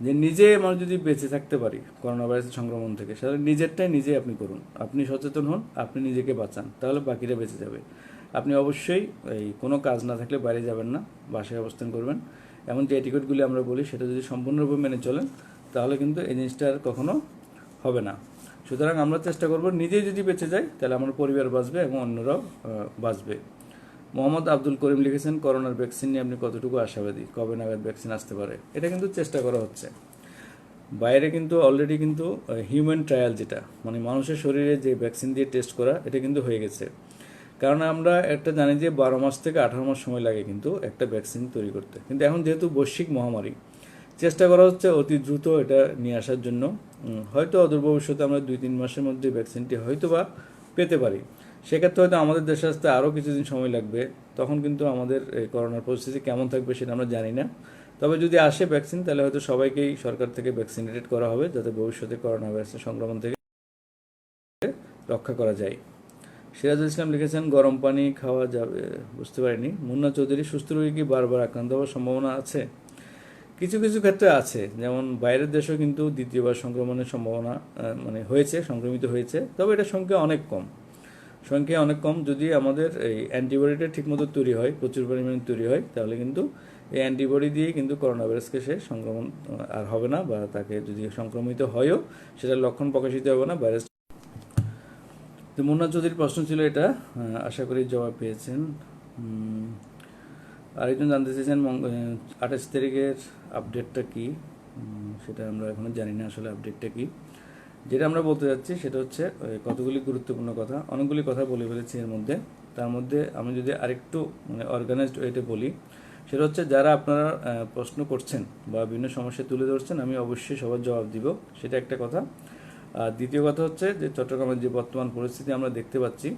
S1: যে নিজে মানুষ যদি বেঁচে থাকতে পারি করোনা ভাইরাসের সংক্রমণ থেকে, সেটা নিজেরটাই নিজে আপনি করুন, আপনি সচেতন হন, আপনি নিজেকে বাঁচান, তাহলে বাকিরা বেঁচে যাবে। আপনি অবশ্যই কোনো কাজ না থাকলে বাইরে যাবেন না, বাসায় অবস্থান করবেন, এমন যে এটিকেটগুলি আমরা বলি সেটা যদি সম্পূর্ণরূপে মেনে চলেন, তাহলে কিন্তু এই জিনিসটা আর কখনো হবে না। সুতরাং আমরা চেষ্টা করব নিজেই যদি বেঁচে যাই তাহলে আমার পরিবার বাঁচবে এবং অন্যরাও বাঁচবে। মোহাম্মদ আব্দুল করিম লিখেছেন, করোনার ভ্যাকসিন নিয়ে আপনি কতটুকু আশাবাদী, কবে নাগাদ ভ্যাকসিন আসতে পারে? এটা কিন্তু চেষ্টা করা হচ্ছে। বাইরে কিন্তু অলরেডি কিন্তু হিউম্যান ট্রায়াল, যেটা মানে মানুষের শরীরে যে ভ্যাকসিন দিয়ে টেস্ট করা, এটা কিন্তু হয়ে গেছে। কারণ আমরা একটা জানি যে 12 মাস থেকে 18 মাস সময় লাগে কিন্তু একটা ভ্যাকসিন তৈরি করতে। কিন্তু এখন যেহেতু বৈশ্বিক মহামারী, চেষ্টা করা হচ্ছে অতি দ্রুত এটা নিয়ে আসার জন্য। হয়তো অদূর ভবিষ্যতে আমরা 2-3 মাসের মধ্যে ভ্যাকসিনটি হয়তো বা পেতে পারি। সেক্ষেত্রে হয়তো আমাদের দেশে আসতে আরও কিছুদিন সময় লাগবে। তখন কিন্তু আমাদের এই করোনার পরিস্থিতি কেমন থাকবে সেটা আমরা জানি না। তবে যদি আসে ভ্যাকসিন, তাহলে হয়তো সবাইকেই সরকার থেকে ভ্যাকসিনেটেড করা হবে, যাতে ভবিষ্যতে করোনা ভাইরাসের সংক্রমণ থেকে রক্ষা করা যায়। সিরাজুল ইসলাম লিখেছেন, গরম পানি খাওয়া যাবে, বুঝতে পারিনি। মুন্না চৌধুরী, সুস্থ রোগী কি বারবার আক্রান্ত হওয়ার সম্ভাবনা আছে? কিছু কিছু ক্ষেত্রে আছে, যেমন বাইরের দেশেও কিন্তু দ্বিতীয়বার সংক্রমণের সম্ভাবনা মানে হয়েছে, সংক্রমিত হয়েছে, তবে এটা সংখ্যা অনেক কম। যদি আমাদের এই অ্যান্টিবডিটা ঠিকমতো তৈরি হয়, প্রচুর পরিমাণে তৈরি হয়, তাহলে কিন্তু এই অ্যান্টিবডি দিয়ে কিন্তু করোনা ভাইরাসকে সে সংক্রমণ আর হবে না, বা তাকে যদি সংক্রমিত হয়ও সেটার লক্ষণ প্রকাশিত হবে না ভাইরাস। তো মুন্না চৌধুরীর প্রশ্ন ছিল এটা, আশা করি জবাব পেয়েছেন। আরেকজন জানতে চেয়েছেন 28 তারিখের আপডেটটা কি, সেটা আমরা এখনো জানি না আসলে আপডেটটা কি। যেটা আমরা বলতে যাচ্ছি সেটা হচ্ছে কতগুলি গুরুত্বপূর্ণ কথা, অনেকগুলি কথা বলে ফেলেছি এর মধ্যে। তার মধ্যে আমি যদি আরেকটু মানে অর্গানাইজড ওয়েতে বলি, সেটা হচ্ছে যারা আপনারা প্রশ্ন করছেন বা বিভিন্ন সমস্যা তুলে ধরছেন, আমি অবশ্যই সবার জবাব দিব, সেটা একটা কথা। আর দ্বিতীয় কথা হচ্ছে যে চট্টগ্রামের যে বর্তমান পরিস্থিতি আমরা দেখতে পাচ্ছি,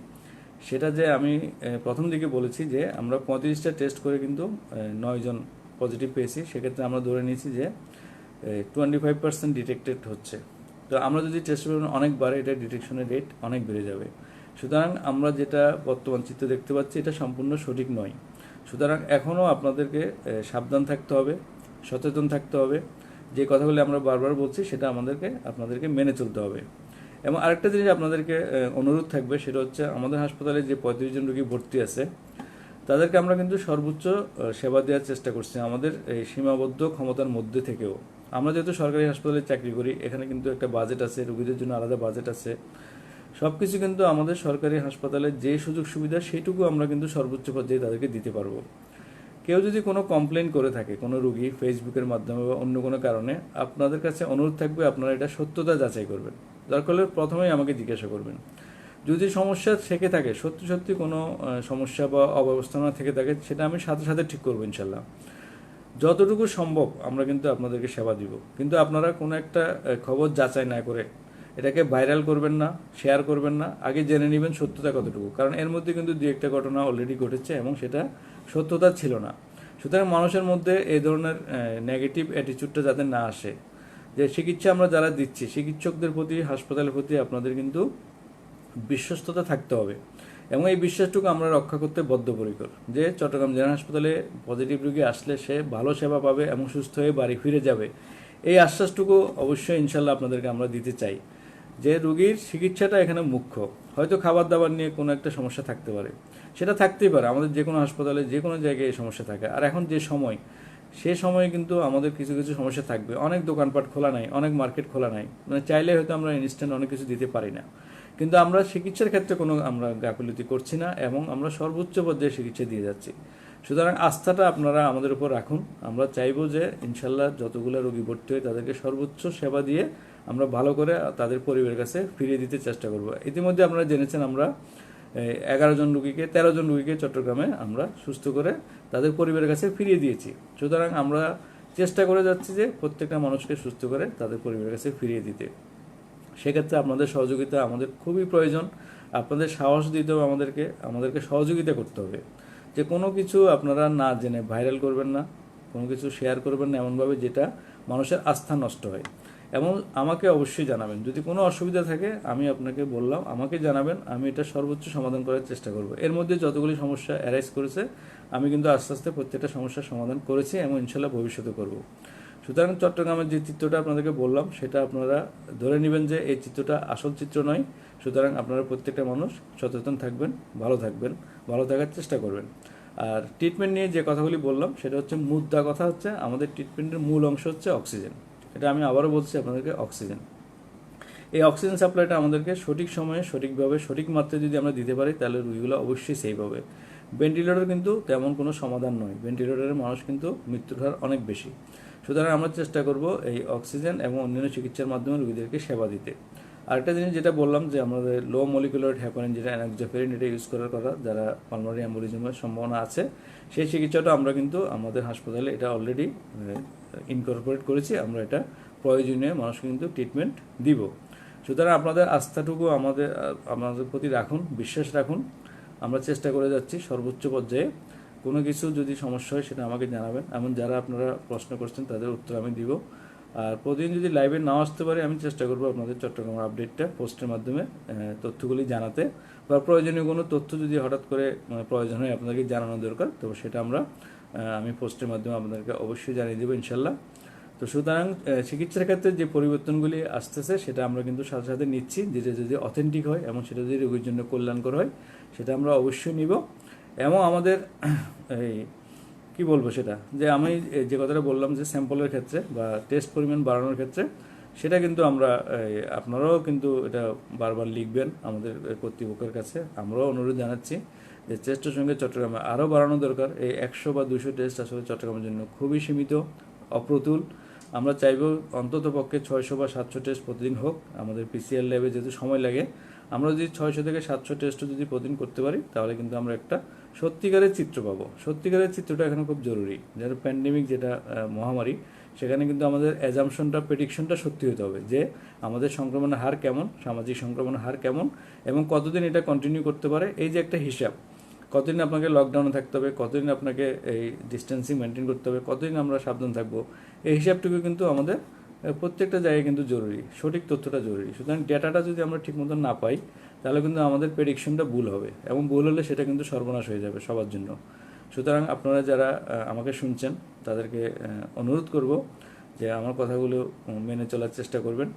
S1: সেটা যে আমি প্রথম দিকে বলেছি যে আমরা 35টা টেস্ট করে কিন্তু 9 জন পজিটিভ পেয়েছি। সেক্ষেত্রে আমরা ধরে নিয়েছি যে 25% ডিটেক্টেড হচ্ছে। তো আমরা যদি টেস্ট পরিমাণ অনেক বাড়ে, এটা ডিটেকশনের রেট অনেক বেড়ে যাবে। সুতরাং আমরা যেটা বর্তমান চিত্র দেখতে পাচ্ছি, এটা সম্পূর্ণ সঠিক নয়। সুতরাং এখনও আপনাদেরকে সাবধান থাকতে হবে, সচেতন থাকতে হবে। যে কথাগুলি আমরা বারবার বলছি সেটা আপনাদেরকে মেনে চলতে হবে। এবং আরেকটা জিনিস আপনাদেরকে অনুরোধ থাকবে, সেটা হচ্ছে আমাদের হাসপাতালে যে 35 জন রোগী ভর্তি আছে, তাদেরকে আমরা কিন্তু সর্বোচ্চ সেবা দেওয়ার চেষ্টা করছি আমাদের এই সীমাবদ্ধ ক্ষমতার মধ্যে থেকেও। আমরা যেহেতু সরকারি হাসপাতালে চাকরি করি, এখানে কিন্তু একটা বাজেট আছে, রোগীদের জন্য আলাদা বাজেট আছে, সব কিছু কিন্তু আমাদের সরকারি হাসপাতালে যে সুযোগ সুবিধা সেইটুকু আমরা কিন্তু সর্বোচ্চ পর্যায়ে তাদেরকে দিতে পারবো। কেউ যদি কোনো কমপ্লেন করে থাকে কোনো রোগী ফেসবুকের মাধ্যমে বা অন্য কোনো কারণে, আপনাদের কাছে অনুরোধ থাকবে আপনারা এটা সত্যতা যাচাই করবেন। দরকার হলে প্রথমেই আমাকে জিজ্ঞাসা করবেন। যদি সমস্যা থেকে থাকে, সত্যি সত্যি কোনো সমস্যা বা অব্যবস্থাপনা থেকে থাকে, সেটা আমি সাথে সাথে ঠিক করবো ইনশাল্লাহ। যতটুকু সম্ভব আমরা কিন্তু আপনাদেরকে সেবা দিব। কিন্তু আপনারা কোনো একটা খবর যাচাই না করে এটাকে ভাইরাল করবেন না, শেয়ার করবেন না, আগে জেনে নেবেন সত্যতা কতটুকু। কারণ এর মধ্যে কিন্তু দু একটা ঘটনা অলরেডি ঘটেছে এবং সেটা সত্যতা ছিল না। সুতরাং মানুষের মধ্যে এই ধরনের নেগেটিভ অ্যাটিচিউডটা যাতে না আসে, যে চিকিৎসা আমরা যারা দিচ্ছি, চিকিৎসকদের প্রতি, হাসপাতালের প্রতি আপনাদের কিন্তু বিশ্বস্ততা থাকতে হবে। এবং এই বিশ্বাসটুকু আমরা রক্ষা করতে বদ্ধপরিকর, যে চট্টগ্রাম জেনারেল হাসপাতালে পজিটিভ রোগী আসলে সে ভালো সেবা পাবে এবং সুস্থ হয়ে বাড়ি ফিরে যাবে, এই আশ্বাসটুকু অবশ্যই ইনশাল্লাহ আপনাদেরকে আমরা দিতে চাই। যে রোগীর চিকিৎসাটা এখানে মুখ্য। হয়তো খাবার দাবার নিয়ে কোনো একটা সমস্যা থাকতে পারে, সেটা থাকতেই পারে, আমাদের যে কোনো হাসপাতালে যে কোনো জায়গায় এই সমস্যা থাকে। আর এখন যে সময়, সে সময়ে কিন্তু আমাদের কিছু কিছু সমস্যা থাকবে। অনেক দোকানপাট খোলা নাই, অনেক মার্কেট খোলা নাই, মানে চাইলে হয়তো আমরা ইনস্ট্যান্ট অনেক কিছু দিতে পারি না। কিন্তু আমরা চিকিৎসার ক্ষেত্রে কোনো আমরা গাফিলতি করছি না এবং আমরা সর্বোচ্চ পর্যায়ে চিকিৎসা দিয়ে যাচ্ছি। সুতরাং আস্থাটা আপনারা আমাদের উপর রাখুন। আমরা চাইবো যে ইনশাল্লাহ যতগুলো রোগী ভর্তি হয় তাদেরকে সর্বোচ্চ সেবা দিয়ে আমরা ভালো করে তাদের পরিবারের কাছে ফিরিয়ে দিতে চেষ্টা করব। ইতিমধ্যে আপনারা জেনেছেন আমরা 11 জন রোগীকে, 13 জন রোগীকে চট্টগ্রামে আমরা সুস্থ করে তাদের পরিবারের কাছে ফিরিয়ে দিয়েছি। সুতরাং আমরা চেষ্টা করে যাচ্ছি যে প্রত্যেকটা মানুষকে সুস্থ করে তাদের পরিবারের কাছে ফিরিয়ে দিতে। সেক্ষেত্রে আপনাদের সহযোগিতা আমাদের খুবই প্রয়োজন। আপনাদের সাহস দিতে হবে, আমাদেরকে সহযোগিতা করতে হবে। যে কোনো কিছু আপনারা না জেনে ভাইরাল করবেন না, কোনো কিছু শেয়ার করবেন না এমনভাবে যেটা মানুষের আস্থা নষ্ট হয়। এবং আমাকে অবশ্যই জানাবেন যদি কোনো অসুবিধা থাকে, আমি আপনাকে বললাম আমাকে জানাবেন, আমি এটা সর্বোচ্চ সমাধান করার চেষ্টা করব। এর মধ্যে যতগুলি সমস্যা অ্যারাইজ করেছে আমি কিন্তু আস্তে আস্তে প্রত্যেকটা সমস্যার সমাধান করেছি এবং ইনশাল্লাহ ভবিষ্যতে করব। সুতরাং চট্টগ্রামের যে চিত্রটা আপনাদেরকে বললাম, সেটা আপনারা ধরে নেবেন যে এই চিত্রটা আসল চিত্র নয়। সুতরাং আপনারা প্রত্যেকটা মানুষ সচেতন থাকবেন, ভালো থাকার চেষ্টা করবেন। আর ট্রিটমেন্ট নিয়ে যে কথাগুলি বললাম, সেটা হচ্ছে মুদ্রা কথা হচ্ছে আমাদের ট্রিটমেন্টের মূল অংশ হচ্ছে অক্সিজেন। এটা আমি আবারও বলছি আপনাদেরকে, অক্সিজেন। এই অক্সিজেন সাপ্লাইটা আমাদেরকে সঠিক সময়ে সঠিকভাবে সঠিক মাত্রায় যদি আমরা দিতে পারি তাহলে রোগীগুলো অবশ্যই সেভ হবে। ভেন্টিলেটর কিন্তু তেমন কোনো সমাধান নয়, ভেন্টিলেটরের মানুষ কিন্তু মৃত্যুর হার অনেক বেশি। সুতরাং আমরা চেষ্টা করব এই অক্সিজেন এবং অন্যান্য চিকিৎসার মাধ্যমে রোগীদেরকে সেবা দিতে। আরেকটা জিনিস যেটা বললাম যে আমাদের লো মলিকুলার হ্যাপারিন যেটা এনাক্সিফেরিন, এটা ইউজ করার কথা যারা পালমোনারি এম্বোলিজমের সম্ভাবনা আছে, সেই চিকিৎসাটা আমরা কিন্তু আমাদের হাসপাতালে এটা অলরেডি ইনকর্পোরেট করেছি। আমরা এটা প্রয়োজনীয় মানুষকে কিন্তু ট্রিটমেন্ট দিব। সুতরাং আপনাদের আস্থাটুকু আমাদের প্রতি রাখুন, বিশ্বাস রাখুন। আমরা চেষ্টা করে যাচ্ছি সর্বোচ্চ পর্যায়ে। কোনো কিছু যদি সমস্যা হয় সেটা আমাকে জানাবেন, এমন যারা আপনারা প্রশ্ন করছেন তাদের উত্তর আমি দিব। আর প্রতিদিন যদি লাইভে নাও আসতে পারি, আমি চেষ্টা করবো আপনাদের চট্টগ্রামের আপডেটটা পোস্টের মাধ্যমে তথ্যগুলি জানাতে, বা প্রয়োজনীয় কোনো তথ্য যদি হঠাৎ করে প্রয়োজন হয় আপনাদেরকে জানানো দরকার, তো সেটা আমি পোস্টের মাধ্যমে আপনাদেরকে অবশ্যই জানিয়ে দেবো ইনশাল্লাহ। তো সুতরাং চিকিৎসার ক্ষেত্রে যে পরিবর্তনগুলি আসতেছে সেটা আমরা কিন্তু সাথে সাথে নিচ্ছি, যেটা যদি অথেন্টিক হয় এবং সেটা যদি রোগীর জন্য কল্যাণকর হয় সেটা আমরা অবশ্যই নিব। এবং আমাদের এই কি বলবো সেটা, যে আমি যে কথাটা বললাম যে স্যাম্পলের ক্ষেত্রে বা টেস্ট পরিমাণ বাড়ানোর ক্ষেত্রে, সেটা কিন্তু আমরা আপনারাও কিন্তু এটা বারবার লিখবেন আমাদের কর্তৃপক্ষের কাছে। আমরাও অনুরোধ জানাচ্ছি যে টেস্টের সঙ্গে চট্টগ্রামে আরও বাড়ানো দরকার। এই 100 বা 200 টেস্ট আসলে চট্টগ্রামের জন্য খুবই সীমিত, অপ্রতুল। আমরা চাইব অন্তত পক্ষে 600 বা 700 টেস্ট প্রতিদিন হোক। আমাদের পিসিআর ল্যাবে যেহেতু সময় লাগে, আমরা যদি 600 থেকে 700 টেস্টও যদি প্রতিদিন করতে পারি তাহলে কিন্তু আমরা একটা সত্যিকারের চিত্র পাবো। সত্যিকারের চিত্রটা এখানে খুব জরুরি। যেটা প্যান্ডেমিক, যেটা মহামারী, সেখানে কিন্তু আমাদের অ্যাজামশনটা, প্রেডিকশনটা সত্যি হতে হবে যে আমাদের সংক্রমণের হার কেমন, সামাজিক সংক্রমণের হার কেমন, এবং কতদিন এটা কন্টিনিউ করতে পারে। এই যে একটা হিসাব, কতদিন আপনাকে লকডাউনে থাকতে হবে, কতদিন আপনাকে এই ডিস্টেন্সিং মেনটেন করতে হবে, কতদিন আমরা সাবধান থাকবো, এই হিসাবটুকু কিন্তু আমাদের প্রত্যেকটা জায়গায় কিন্তু জরুরি, সঠিক তথ্যটা জরুরি। সুতরাং ডেটাটা যদি আমরা ঠিক মতো না পাই তাহলে কিন্তু আমাদের প্রেডিকশনটা ভুল হবে, এবং ভুল হলে সেটা কিন্তু সর্বনাশ হয়ে যাবে সবার জন্য। সুতরাং আপনারা যারা আমাকে শুনছেন তাদেরকে অনুরোধ করব যে আমার কথাগুলো মেনে চলার চেষ্টা করবেন,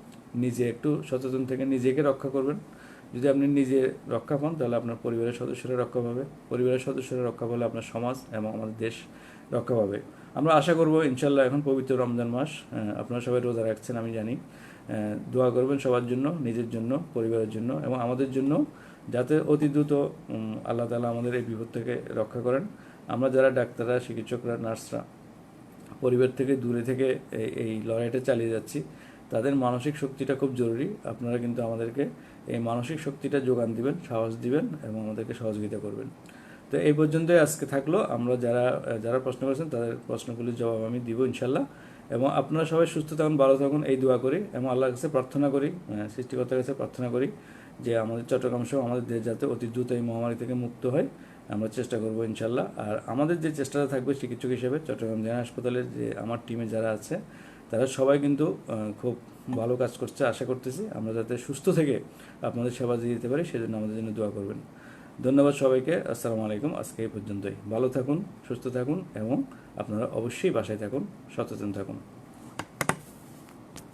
S1: নিজে একটু সচেতন থেকে নিজেকে রক্ষা করবেন। যদি আপনি নিজে রক্ষা পান তাহলে আপনার পরিবারের সদস্যরা রক্ষা পাবে, পরিবারের সদস্যরা রক্ষা পেলে আপনার সমাজ এবং আমাদের দেশ রক্ষা পাবে। আমরা আশা করব ইনশাল্লাহ, এখন পবিত্র রমজান মাস, আপনারা সবাই রোজা রাখছেন আমি জানি। দোয়া করবেন সবার জন্য, নিজের জন্য, পরিবারের জন্য এবং আমাদের জন্য, যাতে অতি দ্রুত আল্লাহ তাআলা আমাদের এই বিপদ থেকে রক্ষা করেন। আমরা যারা ডাক্তাররা, চিকিৎসকরা, নার্সরা পরিবার থেকে দূরে থেকে এই লড়াইটা চালিয়ে যাচ্ছি, তাদের মানসিক শক্তিটা খুব জরুরি। আপনারা কিন্তু আমাদেরকে এই মানসিক শক্তিটা যোগান দিবেন, সাহস দিবেন এবং আমাদেরকে সহযোগিতা করবেন। তো এই পর্যন্তই আজকে থাকলো। আমরা যারা প্রশ্ন করেছেন তাদের প্রশ্নগুলির জবাব আমি দিব ইনশাল্লাহ। এবং আপনারা সবাই সুস্থ থাকুন, ভালো থাকুন, এই দোয়া করি এবং আল্লাহর কাছে প্রার্থনা করি, সৃষ্টিকর্তার কাছে প্রার্থনা করি যে আমাদের চট্টগ্রাম সহ আমাদের দেশ যাতে অতি দ্রুত এই মহামারী থেকে মুক্ত হয়। আমরা চেষ্টা করব ইনশাল্লাহ। আর আমাদের যে চেষ্টাটা থাকবে চিকিৎসক হিসেবে, চট্টগ্রাম জেনারেল হাসপাতালের যে আমার টিমে যারা আছে তারা সবাই কিন্তু খুব ভালো কাজ করছে। আশা করতেছি আমরা যাতে সুস্থ থেকে আপনাদের সেবা দিয়ে দিতে পারি, সেজন্য আমাদের জন্য দোয়া করবেন। ধন্যবাদ সবাইকে। আসসালামু আলাইকুম। আজকে এই পর্যন্তই। ভালো থাকুন, সুস্থ থাকুন এবং আপনারা অবশ্যই বাসায় থাকুন, সচেতন থাকুন।